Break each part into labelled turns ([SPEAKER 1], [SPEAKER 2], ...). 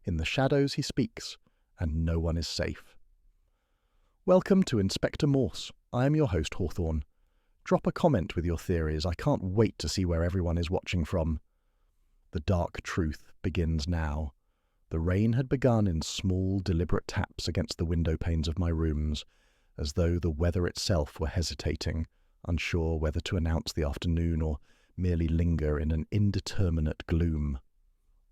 [SPEAKER 1] In the shadows he speaks, and no one is safe. Welcome to Inspector Morse. I am your host, Hawthorne. Drop a comment with your theories. I can't wait to see where everyone is watching from. The dark truth begins now. The rain had begun in small, deliberate taps against the window panes of my rooms, as though the weather itself were hesitating, unsure whether to announce the afternoon or merely linger in an indeterminate gloom.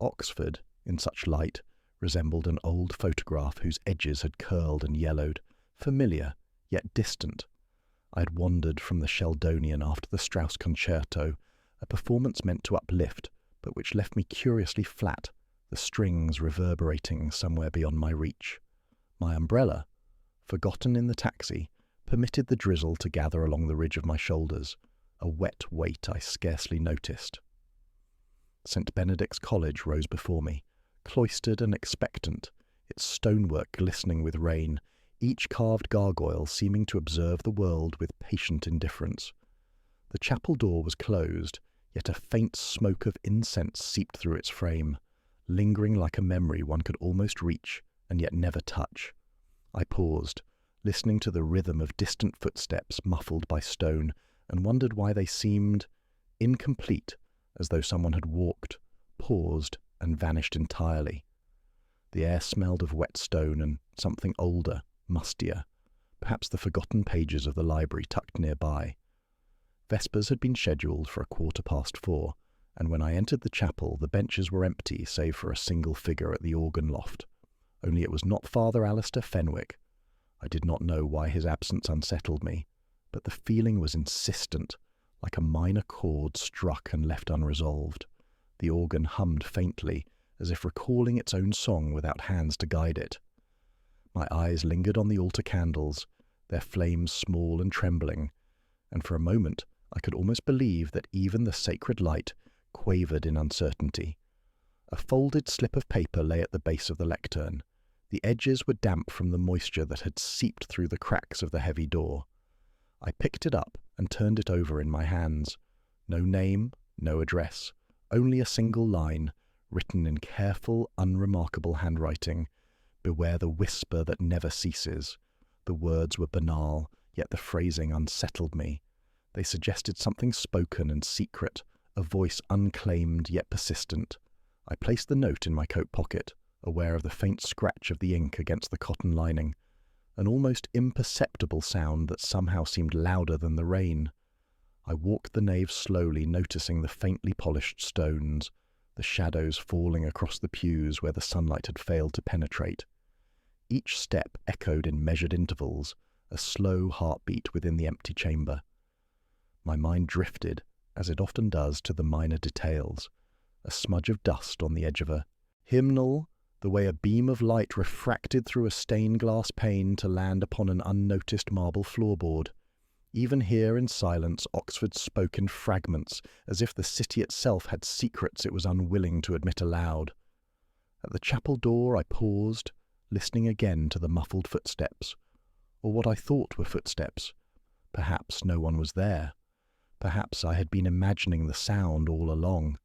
[SPEAKER 1] Oxford, in such light, resembled an old photograph whose edges had curled and yellowed, familiar, yet distant. I had wandered from the Sheldonian after the Strauss concerto, a performance meant to uplift, but which left me curiously flat, the strings reverberating somewhere beyond my reach. My umbrella, forgotten in the taxi, permitted the drizzle to gather along the ridge of my shoulders, a wet weight I scarcely noticed. St. Benedict's College rose before me, cloistered and expectant, its stonework glistening with rain, each carved gargoyle seeming to observe the world with patient indifference. The chapel door was closed, yet a faint smoke of incense seeped through its frame, lingering like a memory one could almost reach and yet never touch. I paused, listening to the rhythm of distant footsteps muffled by stone, and wondered why they seemed incomplete, as though someone had walked, paused, and vanished entirely. The air smelled of wet stone and something older, mustier, perhaps the forgotten pages of the library tucked nearby. Vespers had been scheduled for 4:15, and when I entered the chapel, the benches were empty save for a single figure at the organ loft. Only it was not Father Alistair Fenwick. I did not know why his absence unsettled me, but the feeling was insistent, like a minor chord struck and left unresolved. The organ hummed faintly, as if recalling its own song without hands to guide it. My eyes lingered on the altar candles, their flames small and trembling, and for a moment I could almost believe that even the sacred light quavered in uncertainty. A folded slip of paper lay at the base of the lectern. The edges were damp from the moisture that had seeped through the cracks of the heavy door. I picked it up and turned it over in my hands. No name, no address, only a single line, written in careful, unremarkable handwriting. Beware the whisper that never ceases. The words were banal, yet the phrasing unsettled me. They suggested something spoken and secret, a voice unclaimed yet persistent. I placed the note in my coat pocket, aware of the faint scratch of the ink against the cotton lining, an almost imperceptible sound that somehow seemed louder than the rain. I walked the nave slowly, noticing the faintly polished stones, the shadows falling across the pews where the sunlight had failed to penetrate. Each step echoed in measured intervals, a slow heartbeat within the empty chamber. My mind drifted, as it often does, to the minor details. A smudge of dust on the edge of a hymnal, the way a beam of light refracted through a stained glass pane to land upon an unnoticed marble floorboard. Even here in silence, Oxford spoke in fragments, as if the city itself had secrets it was unwilling to admit aloud. At the chapel door I paused, listening again to the muffled footsteps, or what I thought were footsteps. Perhaps no one was there. Perhaps I had been imagining the sound all along.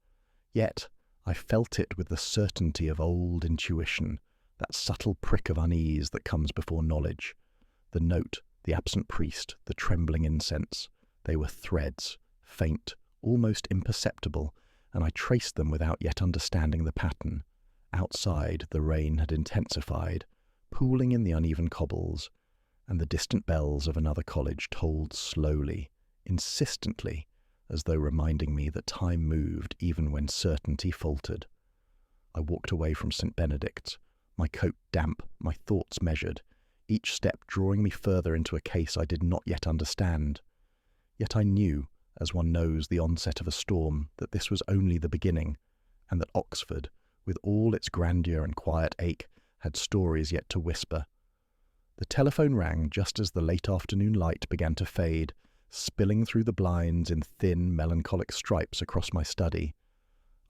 [SPEAKER 1] Yet I felt it with the certainty of old intuition, that subtle prick of unease that comes before knowledge. The note, the absent priest, the trembling incense, they were threads, faint, almost imperceptible, and I traced them without yet understanding the pattern. Outside, the rain had intensified, pooling in the uneven cobbles, and the distant bells of another college tolled slowly, insistently, as though reminding me that time moved even when certainty faltered. I walked away from St. Benedict's, my coat damp, my thoughts measured, each step drawing me further into a case I did not yet understand. Yet I knew, as one knows the onset of a storm, that this was only the beginning, and that Oxford, with all its grandeur and quiet ache, had stories yet to whisper. The telephone rang just as the late afternoon light began to fade, spilling through the blinds in thin, melancholic stripes across my study.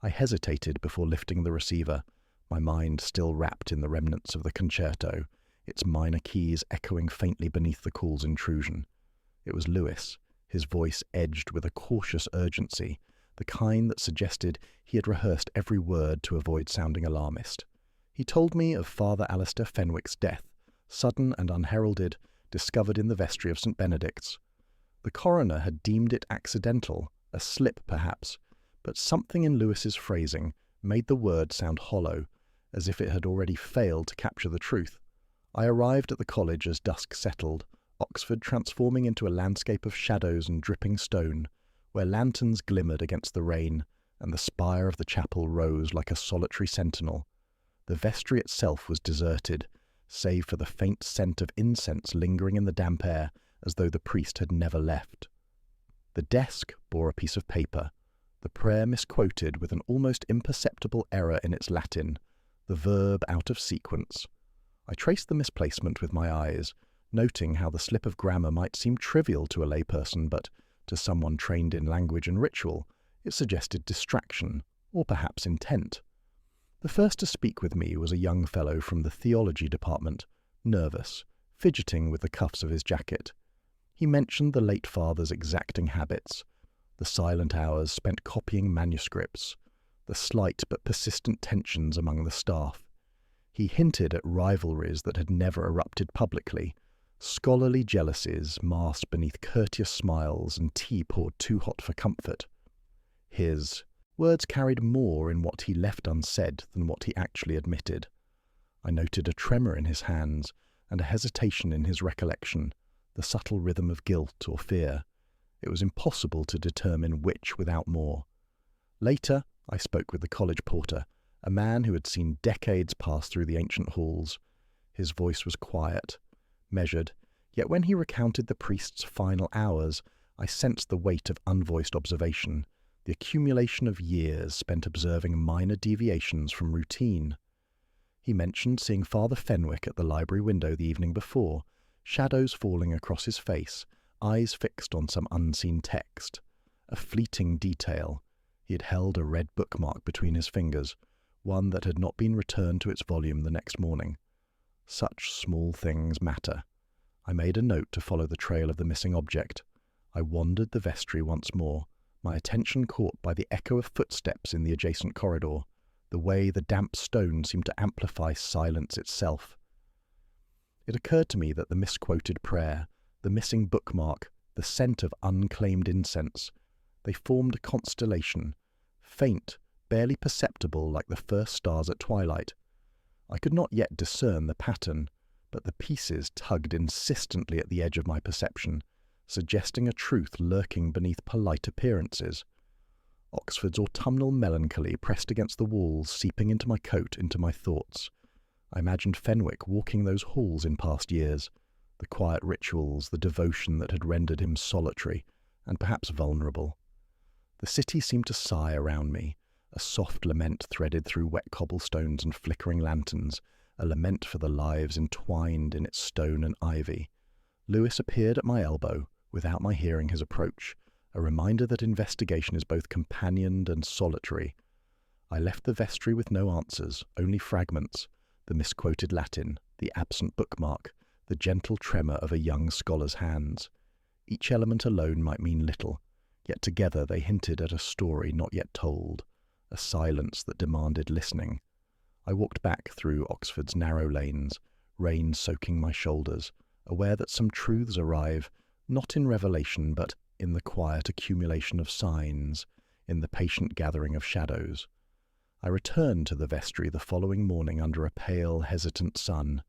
[SPEAKER 1] I hesitated before lifting the receiver, my mind still wrapped in the remnants of the concerto, its minor keys echoing faintly beneath the call's intrusion. It was Lewis, his voice edged with a cautious urgency, the kind that suggested he had rehearsed every word to avoid sounding alarmist. He told me of Father Alistair Fenwick's death, sudden and unheralded, discovered in the vestry of St. Benedict's. The coroner had deemed it accidental, a slip perhaps, but something in Lewis's phrasing made the word sound hollow, as if it had already failed to capture the truth. I arrived at the college as dusk settled, Oxford transforming into a landscape of shadows and dripping stone, where lanterns glimmered against the rain, and the spire of the chapel rose like a solitary sentinel. The vestry itself was deserted, save for the faint scent of incense lingering in the damp air, as though the priest had never left. The desk bore a piece of paper, the prayer misquoted with an almost imperceptible error in its Latin, the verb out of sequence. I traced the misplacement with my eyes, noting how the slip of grammar might seem trivial to a layperson, but to someone trained in language and ritual, it suggested distraction, or perhaps intent. The first to speak with me was a young fellow from the theology department, nervous, fidgeting with the cuffs of his jacket. He mentioned the late father's exacting habits, the silent hours spent copying manuscripts, the slight but persistent tensions among the staff. He hinted at rivalries that had never erupted publicly, scholarly jealousies masked beneath courteous smiles and tea poured too hot for comfort. His words carried more in what he left unsaid than what he actually admitted. I noted a tremor in his hands and a hesitation in his recollection, the subtle rhythm of guilt or fear. It was impossible to determine which without more. Later, I spoke with the college porter, a man who had seen decades pass through the ancient halls. His voice was quiet, measured, yet when he recounted the priest's final hours, I sensed the weight of unvoiced observation, the accumulation of years spent observing minor deviations from routine. He mentioned seeing Father Fenwick at the library window the evening before, shadows falling across his face, eyes fixed on some unseen text. A fleeting detail. He had held a red bookmark between his fingers, one that had not been returned to its volume the next morning. Such small things matter. I made a note to follow the trail of the missing object. I wandered the vestry once more, my attention caught by the echo of footsteps in the adjacent corridor, the way the damp stone seemed to amplify silence itself. It occurred to me that the misquoted prayer, the missing bookmark, the scent of unclaimed incense, they formed a constellation, faint, barely perceptible like the first stars at twilight. I could not yet discern the pattern, but the pieces tugged insistently at the edge of my perception, suggesting a truth lurking beneath polite appearances. Oxford's autumnal melancholy pressed against the walls, seeping into my coat, into my thoughts. I imagined Fenwick walking those halls in past years, the quiet rituals, the devotion that had rendered him solitary, and perhaps vulnerable. The city seemed to sigh around me, a soft lament threaded through wet cobblestones and flickering lanterns, a lament for the lives entwined in its stone and ivy. Lewis appeared at my elbow, without my hearing his approach, a reminder that investigation is both companioned and solitary. I left the vestry with no answers, only fragments, the misquoted Latin, the absent bookmark, the gentle tremor of a young scholar's hands. Each element alone might mean little, yet together they hinted at a story not yet told, a silence that demanded listening. I walked back through Oxford's narrow lanes, rain soaking my shoulders, aware that some truths arrive, not in revelation, but in the quiet accumulation of signs, in the patient gathering of shadows. I returned to the vestry the following morning under a pale, hesitant sun,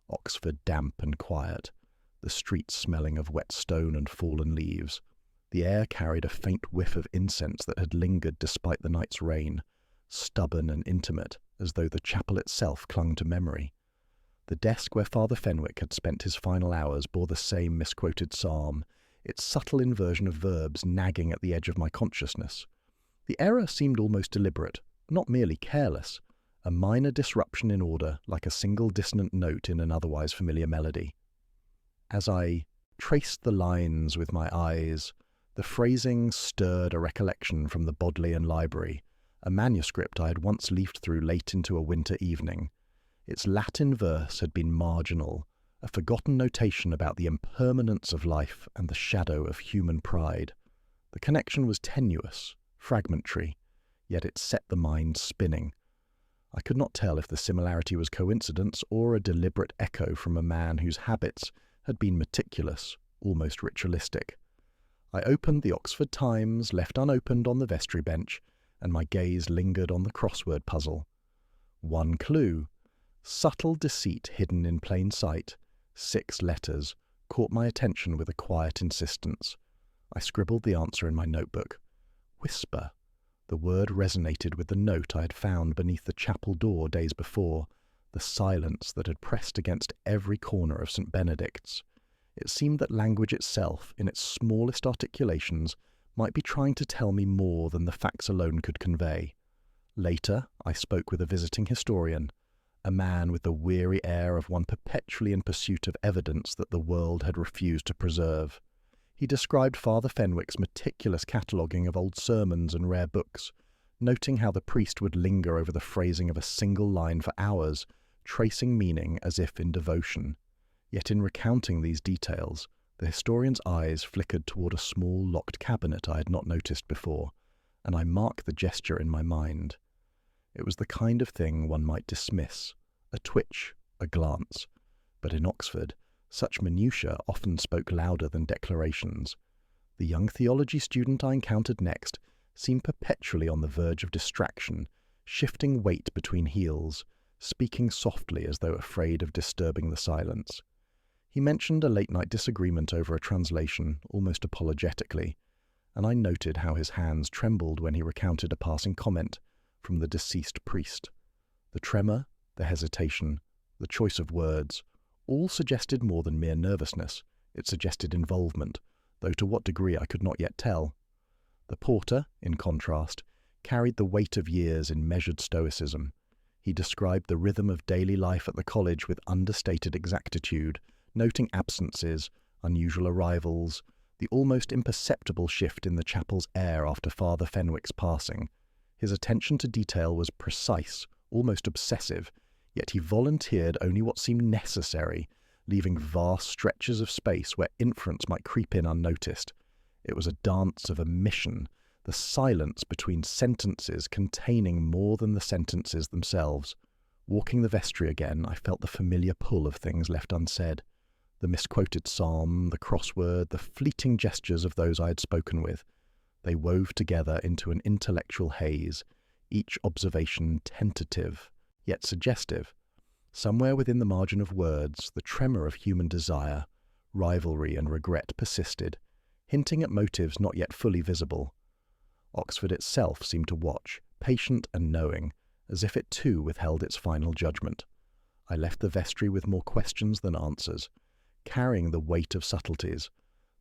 [SPEAKER 1] Oxford damp and quiet, the streets smelling of wet stone and fallen leaves. The air carried a faint whiff of incense that had lingered despite the night's rain, stubborn and intimate, as though the chapel itself clung to memory. The desk where Father Fenwick had spent his final hours bore the same misquoted psalm, its subtle inversion of verbs nagging at the edge of my consciousness. The error seemed almost deliberate, not merely careless, a minor disruption in order, like a single dissonant note in an otherwise familiar melody. As I traced the lines with my eyes, the phrasing stirred a recollection from the Bodleian Library, a manuscript I had once leafed through late into a winter evening. Its Latin verse had been marginal, a forgotten notation about the impermanence of life and the shadow of human pride. The connection was tenuous, fragmentary, yet it set the mind spinning. I could not tell if the similarity was coincidence or a deliberate echo from a man whose habits had been meticulous, almost ritualistic. I opened the Oxford Times, left unopened on the vestry bench, and my gaze lingered on the crossword puzzle. One clue, subtle deceit hidden in plain sight, 6 letters, caught my attention with a quiet insistence. I scribbled the answer in my notebook. Whisper. The word resonated with the note I had found beneath the chapel door days before, the silence that had pressed against every corner of St. Benedict's. It seemed that language itself, in its smallest articulations, might be trying to tell me more than the facts alone could convey. Later, I spoke with a visiting historian, a man with the weary air of one perpetually in pursuit of evidence that the world had refused to preserve. He described Father Fenwick's meticulous cataloguing of old sermons and rare books, noting how the priest would linger over the phrasing of a single line for hours, tracing meaning as if in devotion. Yet in recounting these details, the historian's eyes flickered toward a small locked cabinet I had not noticed before, and I marked the gesture in my mind. It was the kind of thing one might dismiss, a twitch, a glance, but in Oxford, such minutiae often spoke louder than declarations. The young theology student I encountered next seemed perpetually on the verge of distraction, shifting weight between heels, speaking softly as though afraid of disturbing the silence. He mentioned a late-night disagreement over a translation, almost apologetically, and I noted how his hands trembled when he recounted a passing comment from the deceased priest. The tremor, the hesitation, the choice of words, all suggested more than mere nervousness. It suggested involvement, though to what degree I could not yet tell. The porter, in contrast, carried the weight of years in measured stoicism. He described the rhythm of daily life at the college with understated exactitude, noting absences, unusual arrivals, the almost imperceptible shift in the chapel's air after Father Fenwick's passing. His attention to detail was precise, almost obsessive, yet he volunteered only what seemed necessary, leaving vast stretches of space where inference might creep in unnoticed. It was a dance of omission, the silence between sentences containing more than the sentences themselves. Walking the vestry again, I felt the familiar pull of things left unsaid. The misquoted psalm, the crossword, the fleeting gestures of those I had spoken with. They wove together into an intellectual haze, each observation tentative, yet suggestive. Somewhere within the margin of words, the tremor of human desire, rivalry and regret persisted, hinting at motives not yet fully visible. Oxford itself seemed to watch, patient and knowing, as if it too withheld its final judgment. I left the vestry with more questions than answers, carrying the weight of subtleties,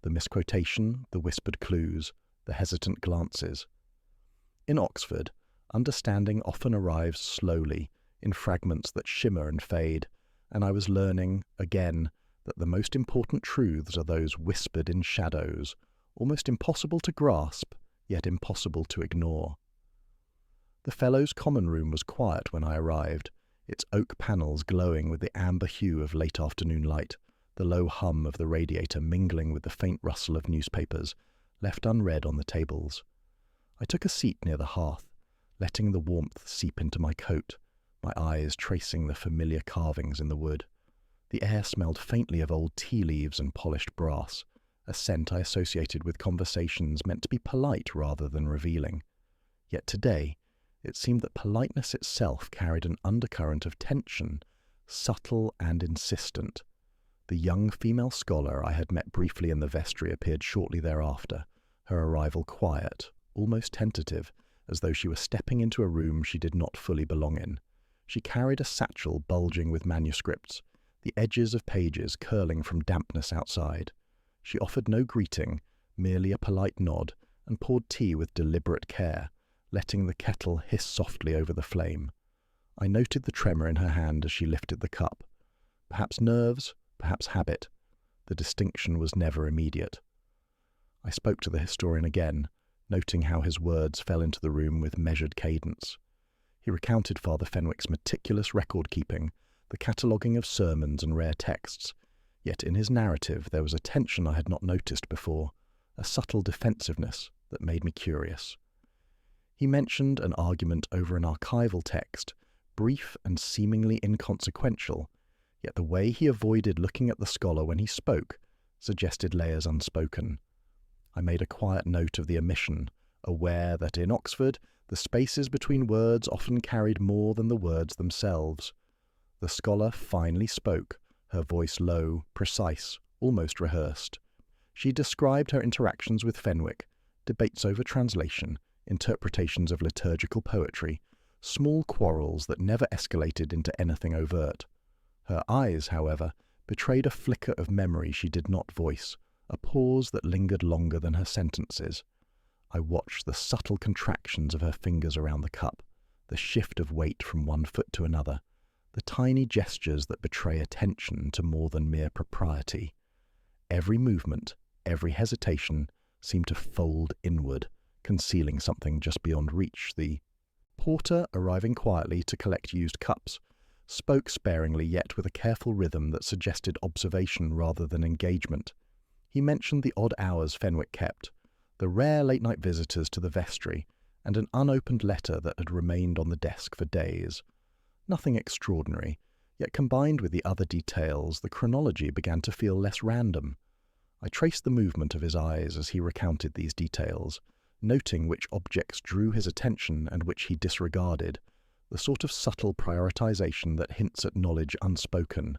[SPEAKER 1] the misquotation, the whispered clues, the hesitant glances. In Oxford, understanding often arrives slowly, in fragments that shimmer and fade, and I was learning, again, that the most important truths are those whispered in shadows, almost impossible to grasp, yet impossible to ignore. The Fellows' common room was quiet when I arrived, its oak panels glowing with the amber hue of late afternoon light, the low hum of the radiator mingling with the faint rustle of newspapers, left unread on the tables. I took a seat near the hearth, letting the warmth seep into my coat, my eyes tracing the familiar carvings in the wood. The air smelled faintly of old tea leaves and polished brass, a scent I associated with conversations meant to be polite rather than revealing. Yet today, it seemed that politeness itself carried an undercurrent of tension, subtle and insistent. The young female scholar I had met briefly in the vestry appeared shortly thereafter, her arrival quiet, almost tentative, as though she were stepping into a room she did not fully belong in. She carried a satchel bulging with manuscripts, the edges of pages curling from dampness outside. She offered no greeting, merely a polite nod, and poured tea with deliberate care, letting the kettle hiss softly over the flame. I noted the tremor in her hand as she lifted the cup. Perhaps nerves, perhaps habit. The distinction was never immediate. I spoke to the historian again, noting how his words fell into the room with measured cadence. He recounted Father Fenwick's meticulous record-keeping, the cataloguing of sermons and rare texts, yet in his narrative there was a tension I had not noticed before, a subtle defensiveness that made me curious. He mentioned an argument over an archival text, brief and seemingly inconsequential, yet the way he avoided looking at the scholar when he spoke suggested layers unspoken. I made a quiet note of the omission, aware that in Oxford the spaces between words often carried more than the words themselves. The scholar finally spoke, her voice low, precise, almost rehearsed. She described her interactions with Fenwick, debates over translation, interpretations of liturgical poetry, small quarrels that never escalated into anything overt. Her eyes, however, betrayed a flicker of memory she did not voice, a pause that lingered longer than her sentences. I watched the subtle contractions of her fingers around the cup, the shift of weight from one foot to another, the tiny gestures that betray attention to more than mere propriety. Every movement, every hesitation seemed to fold inward, concealing something just beyond reach. The porter, arriving quietly to collect used cups, spoke sparingly yet with a careful rhythm that suggested observation rather than engagement. He mentioned the odd hours Fenwick kept, the rare late-night visitors to the vestry, and an unopened letter that had remained on the desk for days. Nothing extraordinary, yet combined with the other details, the chronology began to feel less random. I traced the movement of his eyes as he recounted these details, noting which objects drew his attention and which he disregarded, the sort of subtle prioritization that hints at knowledge unspoken.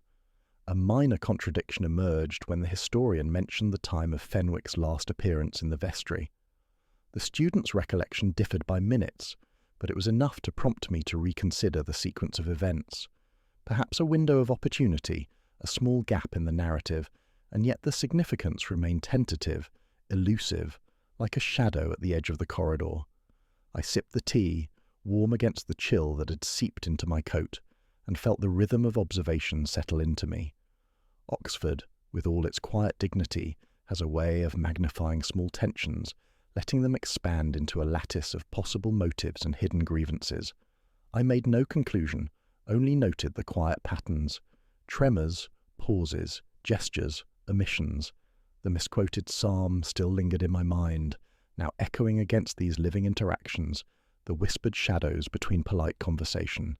[SPEAKER 1] A minor contradiction emerged when the historian mentioned the time of Fenwick's last appearance in the vestry. The student's recollection differed by minutes, but it was enough to prompt me to reconsider the sequence of events. Perhaps a window of opportunity, a small gap in the narrative, and yet the significance remained tentative, elusive, like a shadow at the edge of the corridor. I sipped the tea, warm against the chill that had seeped into my coat, and felt the rhythm of observation settle into me. Oxford, with all its quiet dignity, has a way of magnifying small tensions, letting them expand into a lattice of possible motives and hidden grievances. I made no conclusion, only noted the quiet patterns, tremors, pauses, gestures, omissions. The misquoted psalm still lingered in my mind, now echoing against these living interactions, the whispered shadows between polite conversation.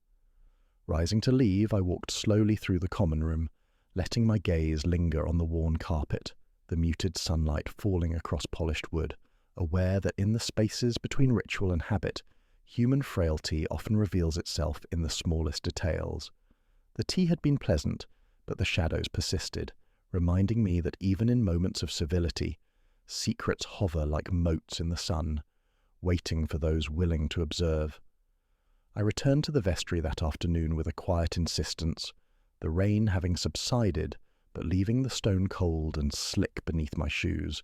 [SPEAKER 1] Rising to leave, I walked slowly through the common room, letting my gaze linger on the worn carpet, the muted sunlight falling across polished wood, aware that in the spaces between ritual and habit, human frailty often reveals itself in the smallest details. The tea had been pleasant, but the shadows persisted, reminding me that even in moments of civility, secrets hover like motes in the sun, waiting for those willing to observe. I returned to the vestry that afternoon with a quiet insistence, the rain having subsided, but leaving the stone cold and slick beneath my shoes.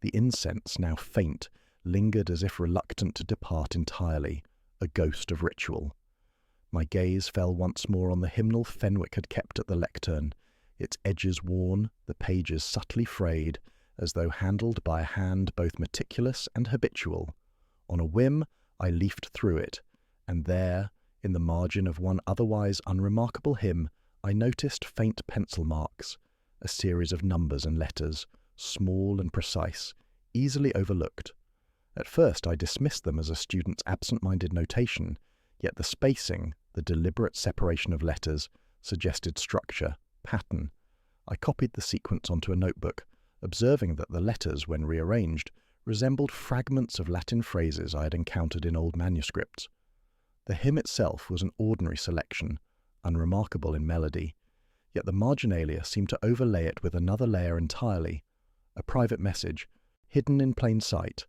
[SPEAKER 1] The incense, now faint, lingered as if reluctant to depart entirely, a ghost of ritual. My gaze fell once more on the hymnal Fenwick had kept at the lectern, its edges worn, the pages subtly frayed, as though handled by a hand both meticulous and habitual. On a whim, I leafed through it, and there, in the margin of one otherwise unremarkable hymn, I noticed faint pencil marks, a series of numbers and letters, small and precise, easily overlooked. At first I dismissed them as a student's absent-minded notation, yet the spacing, the deliberate separation of letters, suggested structure, pattern. I copied the sequence onto a notebook, observing that the letters, when rearranged, resembled fragments of Latin phrases I had encountered in old manuscripts. The hymn itself was an ordinary selection, unremarkable in melody, yet the marginalia seemed to overlay it with another layer entirely, a private message, hidden in plain sight.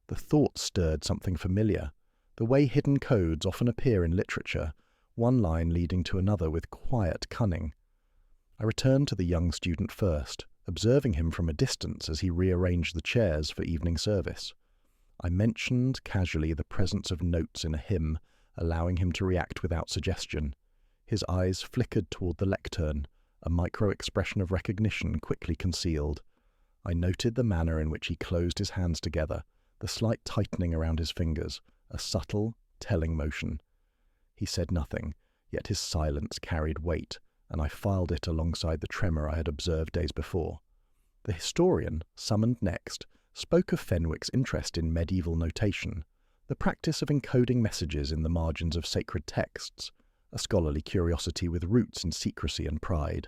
[SPEAKER 1] The thought stirred something familiar, the way hidden codes often appear in literature, one line leading to another with quiet cunning. I returned to the young student first, observing him from a distance as he rearranged the chairs for evening service. I mentioned casually the presence of notes in a hymn, allowing him to react without suggestion. His eyes flickered toward the lectern, a micro-expression of recognition quickly concealed. I noted the manner in which he closed his hands together, the slight tightening around his fingers, a subtle, telling motion. He said nothing, yet his silence carried weight, and I filed it alongside the tremor I had observed days before. The historian, summoned next, spoke of Fenwick's interest in medieval notation, the practice of encoding messages in the margins of sacred texts, a scholarly curiosity with roots in secrecy and pride.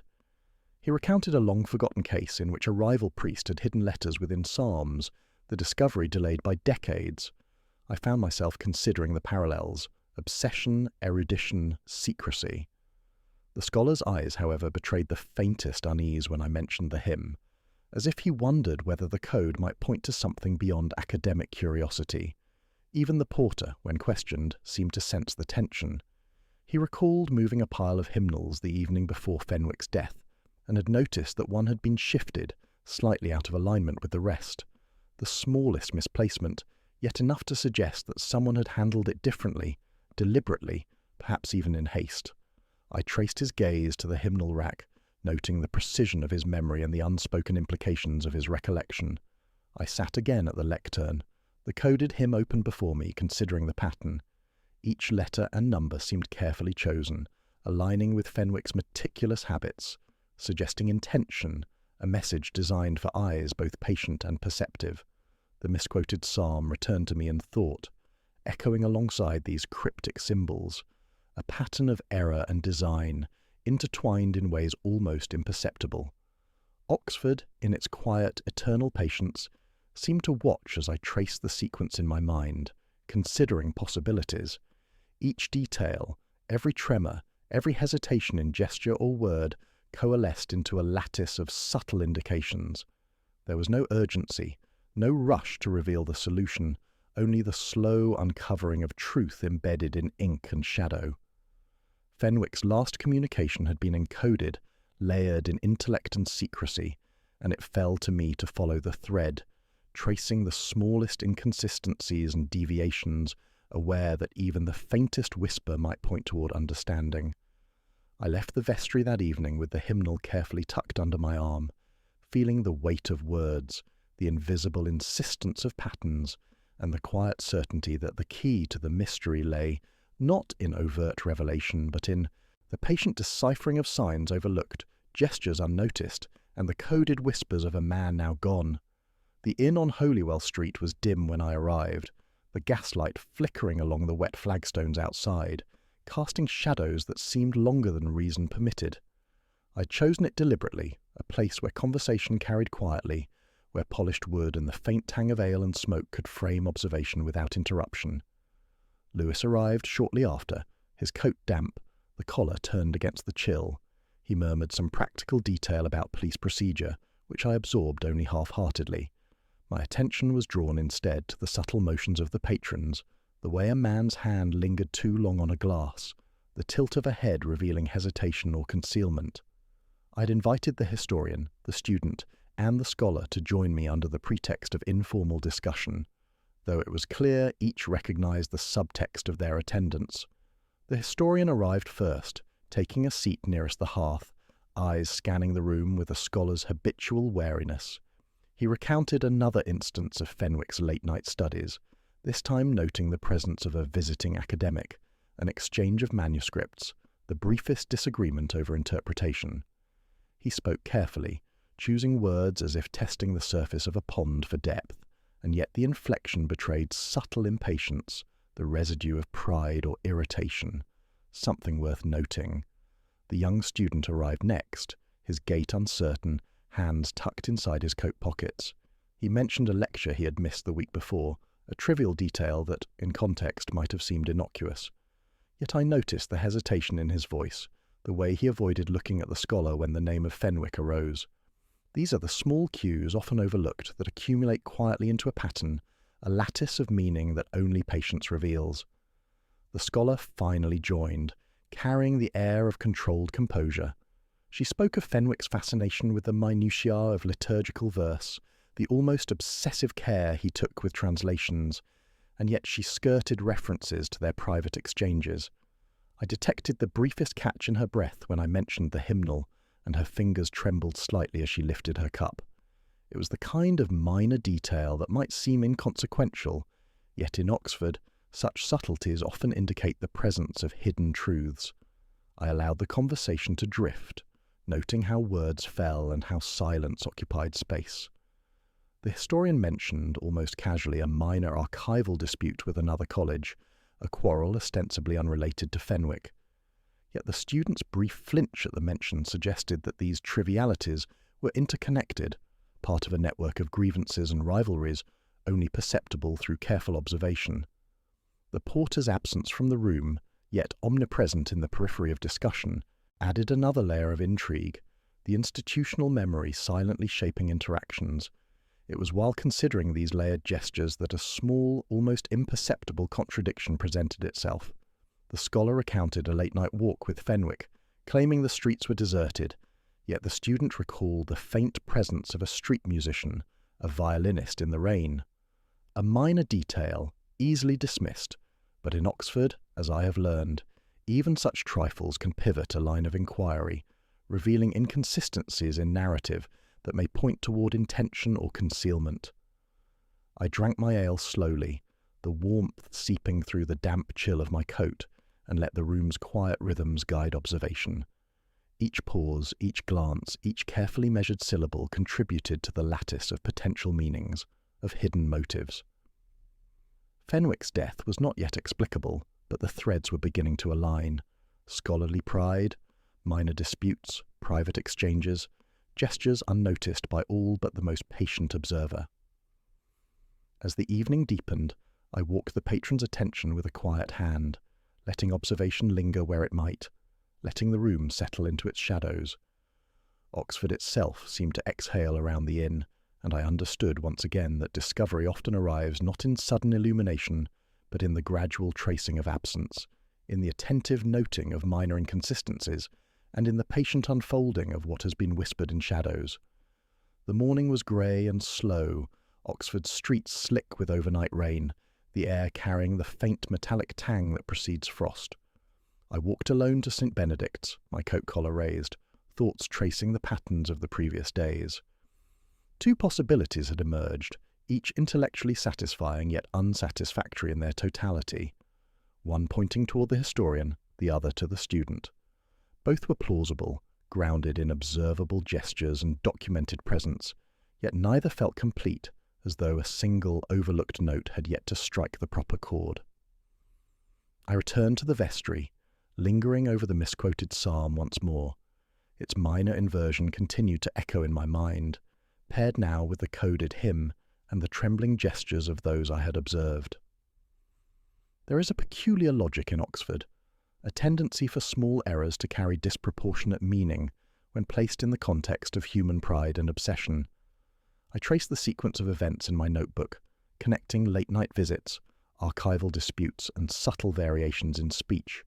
[SPEAKER 1] He recounted a long-forgotten case in which a rival priest had hidden letters within psalms, the discovery delayed by decades. I found myself considering the parallels: obsession, erudition, secrecy. The scholar's eyes, however, betrayed the faintest unease when I mentioned the hymn, as if he wondered whether the code might point to something beyond academic curiosity. Even the porter, when questioned, seemed to sense the tension. He recalled moving a pile of hymnals the evening before Fenwick's death, and had noticed that one had been shifted, slightly out of alignment with the rest. The smallest misplacement, yet enough to suggest that someone had handled it differently, deliberately, perhaps even in haste. I traced his gaze to the hymnal rack, noting the precision of his memory and the unspoken implications of his recollection. I sat again at the lectern, the coded hymn open before me, considering the pattern. Each letter and number seemed carefully chosen, aligning with Fenwick's meticulous habits, suggesting intention, a message designed for eyes both patient and perceptive. The misquoted psalm returned to me in thought, echoing alongside these cryptic symbols, a pattern of error and design, intertwined in ways almost imperceptible. Oxford, in its quiet, eternal patience, seemed to watch as I traced the sequence in my mind, considering possibilities. Each detail, every tremor, every hesitation in gesture or word, coalesced into a lattice of subtle indications. There was no urgency, no rush to reveal the solution, only the slow uncovering of truth embedded in ink and shadow. Fenwick's last communication had been encoded, layered in intellect and secrecy, and it fell to me to follow the thread, tracing the smallest inconsistencies and deviations, aware that even the faintest whisper might point toward understanding. I left the vestry that evening with the hymnal carefully tucked under my arm, feeling the weight of words, the invisible insistence of patterns, and the quiet certainty that the key to the mystery lay not in overt revelation, but in the patient deciphering of signs overlooked, gestures unnoticed, and the coded whispers of a man now gone. The inn on Holywell Street was dim when I arrived, the gaslight flickering along the wet flagstones outside, casting shadows that seemed longer than reason permitted. I'd chosen it deliberately, a place where conversation carried quietly, where polished wood and the faint tang of ale and smoke could frame observation without interruption. Lewis arrived shortly after, his coat damp, the collar turned against the chill. He murmured some practical detail about police procedure, which I absorbed only half-heartedly. My attention was drawn instead to the subtle motions of the patrons, the way a man's hand lingered too long on a glass, the tilt of a head revealing hesitation or concealment. I'd invited the historian, the student, and the scholar to join me under the pretext of informal discussion, though it was clear each recognized the subtext of their attendance. The historian arrived first, taking a seat nearest the hearth, eyes scanning the room with a scholar's habitual wariness. He recounted another instance of Fenwick's late-night studies, this time noting the presence of a visiting academic, an exchange of manuscripts, the briefest disagreement over interpretation. He spoke carefully, choosing words as if testing the surface of a pond for depth, and yet the inflection betrayed subtle impatience, the residue of pride or irritation, something worth noting. The young student arrived next, his gait uncertain, hands tucked inside his coat pockets. He mentioned a lecture he had missed the week before, a trivial detail that, in context, might have seemed innocuous. Yet I noticed the hesitation in his voice, the way he avoided looking at the scholar when the name of Fenwick arose. These are the small cues often overlooked that accumulate quietly into a pattern, a lattice of meaning that only patience reveals. The scholar finally joined, carrying the air of controlled composure. She spoke of Fenwick's fascination with the minutiae of liturgical verse, the almost obsessive care he took with translations, and yet she skirted references to their private exchanges. I detected the briefest catch in her breath when I mentioned the hymnal, and her fingers trembled slightly as she lifted her cup. It was the kind of minor detail that might seem inconsequential, yet in Oxford, such subtleties often indicate the presence of hidden truths. I allowed the conversation to drift, noting how words fell and how silence occupied space. The historian mentioned, almost casually, a minor archival dispute with another college, a quarrel ostensibly unrelated to Fenwick. yet the student's brief flinch at the mention suggested that these trivialities were interconnected, part of a network of grievances and rivalries, only perceptible through careful observation. The porter's absence from the room, yet omnipresent in the periphery of discussion, added another layer of intrigue, the institutional memory silently shaping interactions. It was while considering these layered gestures that a small, almost imperceptible contradiction presented itself. The scholar recounted a late-night walk with Fenwick, claiming the streets were deserted, yet the student recalled the faint presence of a street musician, a violinist in the rain. A minor detail, easily dismissed, but in Oxford, as I have learned, even such trifles can pivot a line of inquiry, revealing inconsistencies in narrative that may point toward intention or concealment. I drank my ale slowly, the warmth seeping through the damp chill of my coat, and let the room's quiet rhythms guide observation. Each pause, each glance, each carefully measured syllable contributed to the lattice of potential meanings, of hidden motives. Fenwick's death was not yet explicable, but the threads were beginning to align. Scholarly pride, minor disputes, private exchanges, gestures unnoticed by all but the most patient observer. As the evening deepened, I walked the patron's attention with a quiet hand, letting observation linger where it might, letting the room settle into its shadows. Oxford itself seemed to exhale around the inn, and I understood once again that discovery often arrives not in sudden illumination, but in the gradual tracing of absence, in the attentive noting of minor inconsistencies, and in the patient unfolding of what has been whispered in shadows. The morning was grey and slow, Oxford's streets slick with overnight rain, the air carrying the faint metallic tang that precedes frost. I walked alone to St. Benedict's, my coat collar raised, thoughts tracing the patterns of the previous days. Two possibilities had emerged, each intellectually satisfying yet unsatisfactory in their totality, one pointing toward the historian, the other to the student. Both were plausible, grounded in observable gestures and documented presence, yet neither felt complete, as though a single overlooked note had yet to strike the proper chord. I returned to the vestry, lingering over the misquoted psalm once more. Its minor inversion continued to echo in my mind, paired now with the coded hymn and the trembling gestures of those I had observed. There is a peculiar logic in Oxford, a tendency for small errors to carry disproportionate meaning when placed in the context of human pride and obsession. I traced the sequence of events in my notebook, connecting late-night visits, archival disputes, and subtle variations in speech.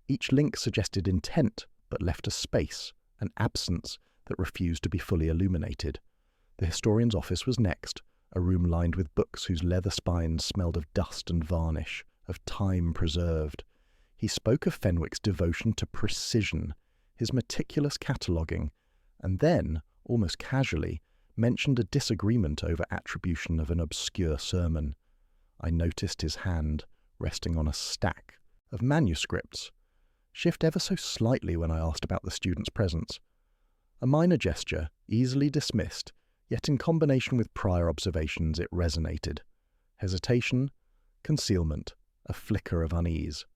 [SPEAKER 1] Each link suggested intent, but left a space, an absence that refused to be fully illuminated. The historian's office was next, a room lined with books whose leather spines smelled of dust and varnish, of time preserved. He spoke of Fenwick's devotion to precision, his meticulous cataloguing, and then, almost casually, mentioned a disagreement over attribution of an obscure sermon. I noticed his hand, resting on a stack of manuscripts, shift ever so slightly when I asked about the student's presence. A minor gesture, easily dismissed, yet in combination with prior observations it resonated. Hesitation, concealment, a flicker of unease.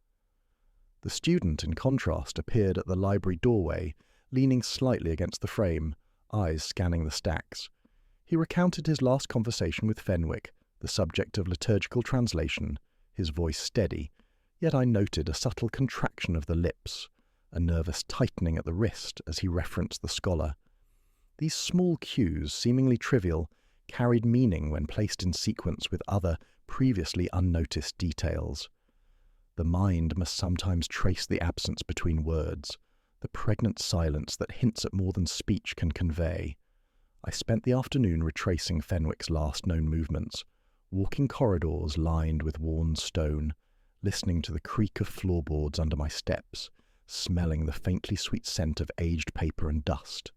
[SPEAKER 1] The student, in contrast, appeared at the library doorway, leaning slightly against the frame, eyes scanning the stacks. He recounted his last conversation with Fenwick, the subject of liturgical translation, his voice steady, yet I noted a subtle contraction of the lips, a nervous tightening at the wrist as he referenced the scholar. These small cues, seemingly trivial, carried meaning when placed in sequence with other, previously unnoticed details. The mind must sometimes trace the absence between words, the pregnant silence that hints at more than speech can convey. I spent the afternoon retracing Fenwick's last known movements, walking corridors lined with worn stone, listening to the creak of floorboards under my steps, smelling the faintly sweet scent of aged paper and dust.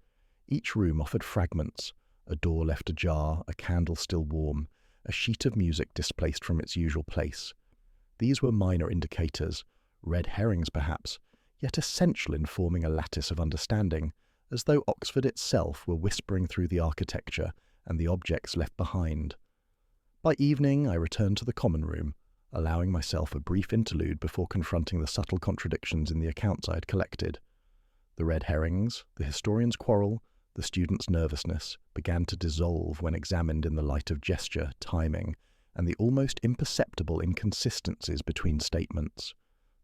[SPEAKER 1] Each room offered fragments, a door left ajar, a candle still warm, a sheet of music displaced from its usual place. These were minor indicators, red herrings perhaps, yet essential in forming a lattice of understanding, as though Oxford itself were whispering through the architecture and the objects left behind. By evening I returned to the common room, allowing myself a brief interlude before confronting the subtle contradictions in the accounts I had collected. The red herrings, the historian's quarrel, the student's nervousness began to dissolve when examined in the light of gesture, timing, and the almost imperceptible inconsistencies between statements.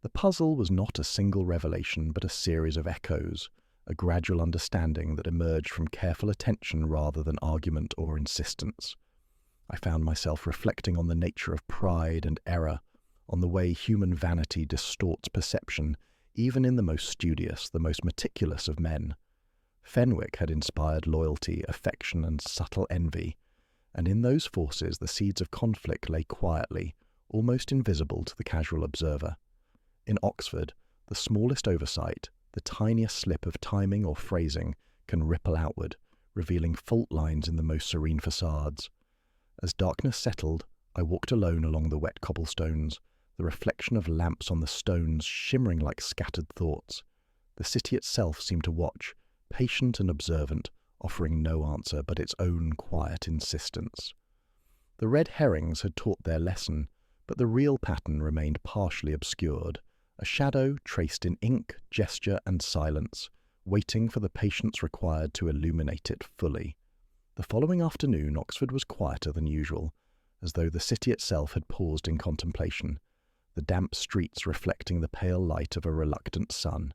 [SPEAKER 1] The puzzle was not a single revelation, but a series of echoes, a gradual understanding that emerged from careful attention rather than argument or insistence. I found myself reflecting on the nature of pride and error, on the way human vanity distorts perception, even in the most studious, the most meticulous of men. Fenwick had inspired loyalty, affection, and subtle envy, and in those forces the seeds of conflict lay quietly, almost invisible to the casual observer. In Oxford, the smallest oversight, the tiniest slip of timing or phrasing, can ripple outward, revealing fault lines in the most serene facades. As darkness settled, I walked alone along the wet cobblestones, the reflection of lamps on the stones shimmering like scattered thoughts. The city itself seemed to watch, patient and observant, offering no answer but its own quiet insistence. The red herrings had taught their lesson, but the real pattern remained partially obscured, a shadow traced in ink, gesture, and silence, waiting for the patience required to illuminate it fully. The following afternoon, Oxford was quieter than usual, as though the city itself had paused in contemplation, the damp streets reflecting the pale light of a reluctant sun.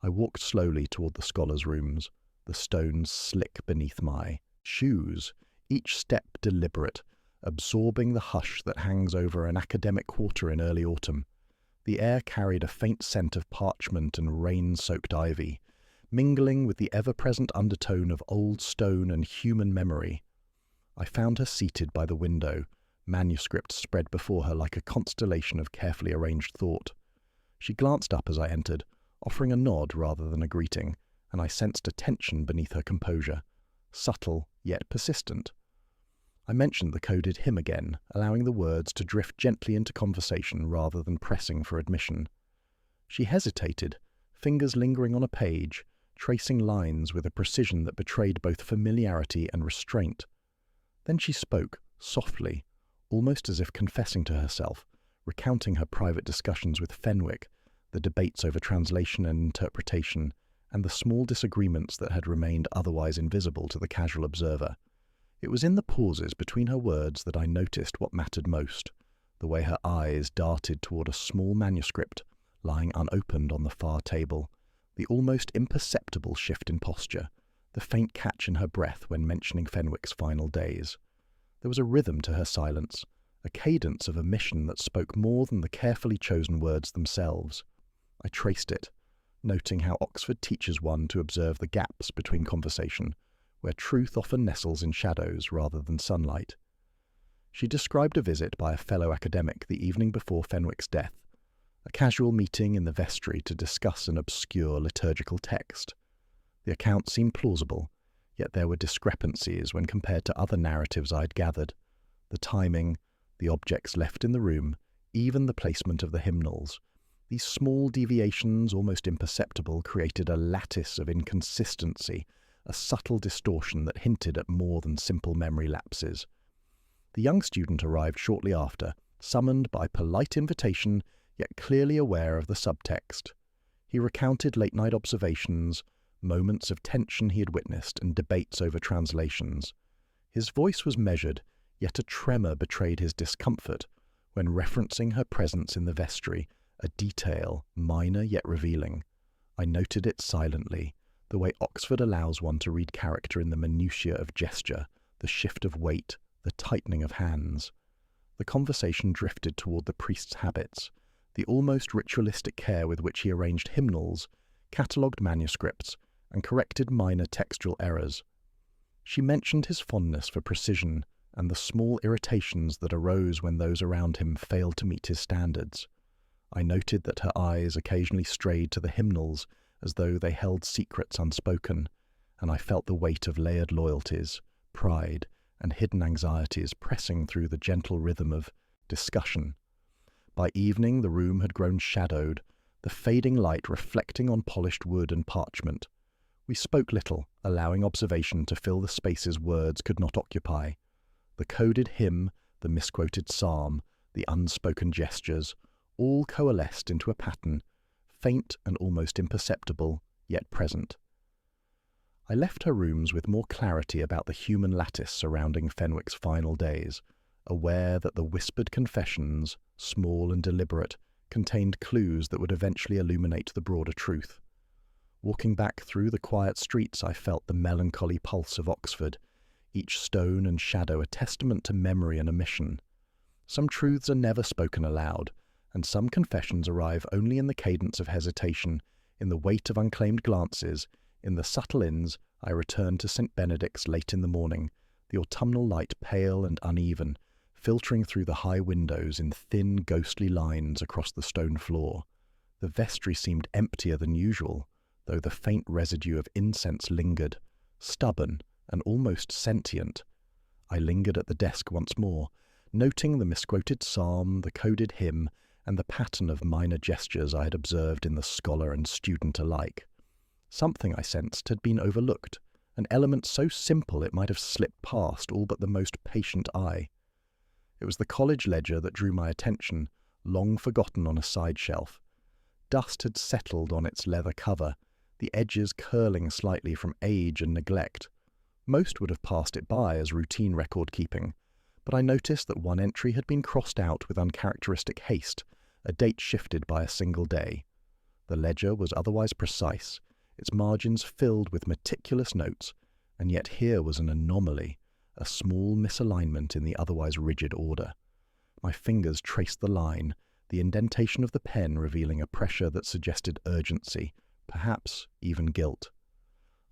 [SPEAKER 1] I walked slowly toward the scholars' rooms, the stones slick beneath my shoes, each step deliberate, absorbing the hush that hangs over an academic quarter in early autumn. The air carried a faint scent of parchment and rain-soaked ivy, mingling with the ever-present undertone of old stone and human memory. I found her seated by the window, manuscript spread before her like a constellation of carefully arranged thought. She glanced up as I entered, offering a nod rather than a greeting, and I sensed a tension beneath her composure, subtle yet persistent. I mentioned the coded hymn again, allowing the words to drift gently into conversation rather than pressing for admission. She hesitated, fingers lingering on a page, tracing lines with a precision that betrayed both familiarity and restraint. Then she spoke, softly, almost as if confessing to herself, recounting her private discussions with Fenwick, the debates over translation and interpretation, and the small disagreements that had remained otherwise invisible to the casual observer. It was in the pauses between her words that I noticed what mattered most, the way her eyes darted toward a small manuscript lying unopened on the far table, the almost imperceptible shift in posture, the faint catch in her breath when mentioning Fenwick's final days. There was a rhythm to her silence, a cadence of omission that spoke more than the carefully chosen words themselves. I traced it, noting how Oxford teaches one to observe the gaps between conversation, where truth often nestles in shadows rather than sunlight. She described a visit by a fellow academic the evening before Fenwick's death, a casual meeting in the vestry to discuss an obscure liturgical text. The account seemed plausible, yet there were discrepancies when compared to other narratives I had gathered. The timing, the objects left in the room, even the placement of the hymnals. These small deviations, almost imperceptible, created a lattice of inconsistency, a subtle distortion that hinted at more than simple memory lapses. The young student arrived shortly after, summoned by polite invitation, yet clearly aware of the subtext. He recounted late-night observations, moments of tension he had witnessed, and debates over translations. His voice was measured, yet a tremor betrayed his discomfort when referencing her presence in the vestry, a detail, minor yet revealing. I noted it silently, the way Oxford allows one to read character in the minutiae of gesture, the shift of weight, the tightening of hands. The conversation drifted toward the priest's habits, the almost ritualistic care with which he arranged hymnals, catalogued manuscripts, and corrected minor textual errors. She mentioned his fondness for precision and the small irritations that arose when those around him failed to meet his standards. I noted that her eyes occasionally strayed to the hymnals as though they held secrets unspoken, and I felt the weight of layered loyalties, pride, and hidden anxieties pressing through the gentle rhythm of discussion. By evening the room had grown shadowed, the fading light reflecting on polished wood and parchment. We spoke little, allowing observation to fill the spaces words could not occupy. The coded hymn, the misquoted psalm, the unspoken gestures, all coalesced into a pattern, faint and almost imperceptible, yet present. I left her rooms with more clarity about the human lattice surrounding Fenwick's final days, aware that the whispered confessions, small and deliberate, contained clues that would eventually illuminate the broader truth. Walking back through the quiet streets, I felt the melancholy pulse of Oxford, each stone and shadow a testament to memory and omission. Some truths are never spoken aloud, and some confessions arrive only in the cadence of hesitation, in the weight of unclaimed glances, in the subtle inns. I returned to St. Benedict's late in the morning, the autumnal light pale and uneven, filtering through the high windows in thin, ghostly lines across the stone floor. The vestry seemed emptier than usual, though the faint residue of incense lingered, stubborn and almost sentient. I lingered at the desk once more, noting the misquoted psalm, the coded hymn, and the pattern of minor gestures I had observed in the scholar and student alike. Something, I sensed, had been overlooked, an element so simple it might have slipped past all but the most patient eye. It was the college ledger that drew my attention, long forgotten on a side shelf. Dust had settled on its leather cover, the edges curling slightly from age and neglect. Most would have passed it by as routine record-keeping, but I noticed that one entry had been crossed out with uncharacteristic haste, a date shifted by a single day. The ledger was otherwise precise, its margins filled with meticulous notes, and yet here was an anomaly, a small misalignment in the otherwise rigid order. My fingers traced the line, the indentation of the pen revealing a pressure that suggested urgency, perhaps even guilt.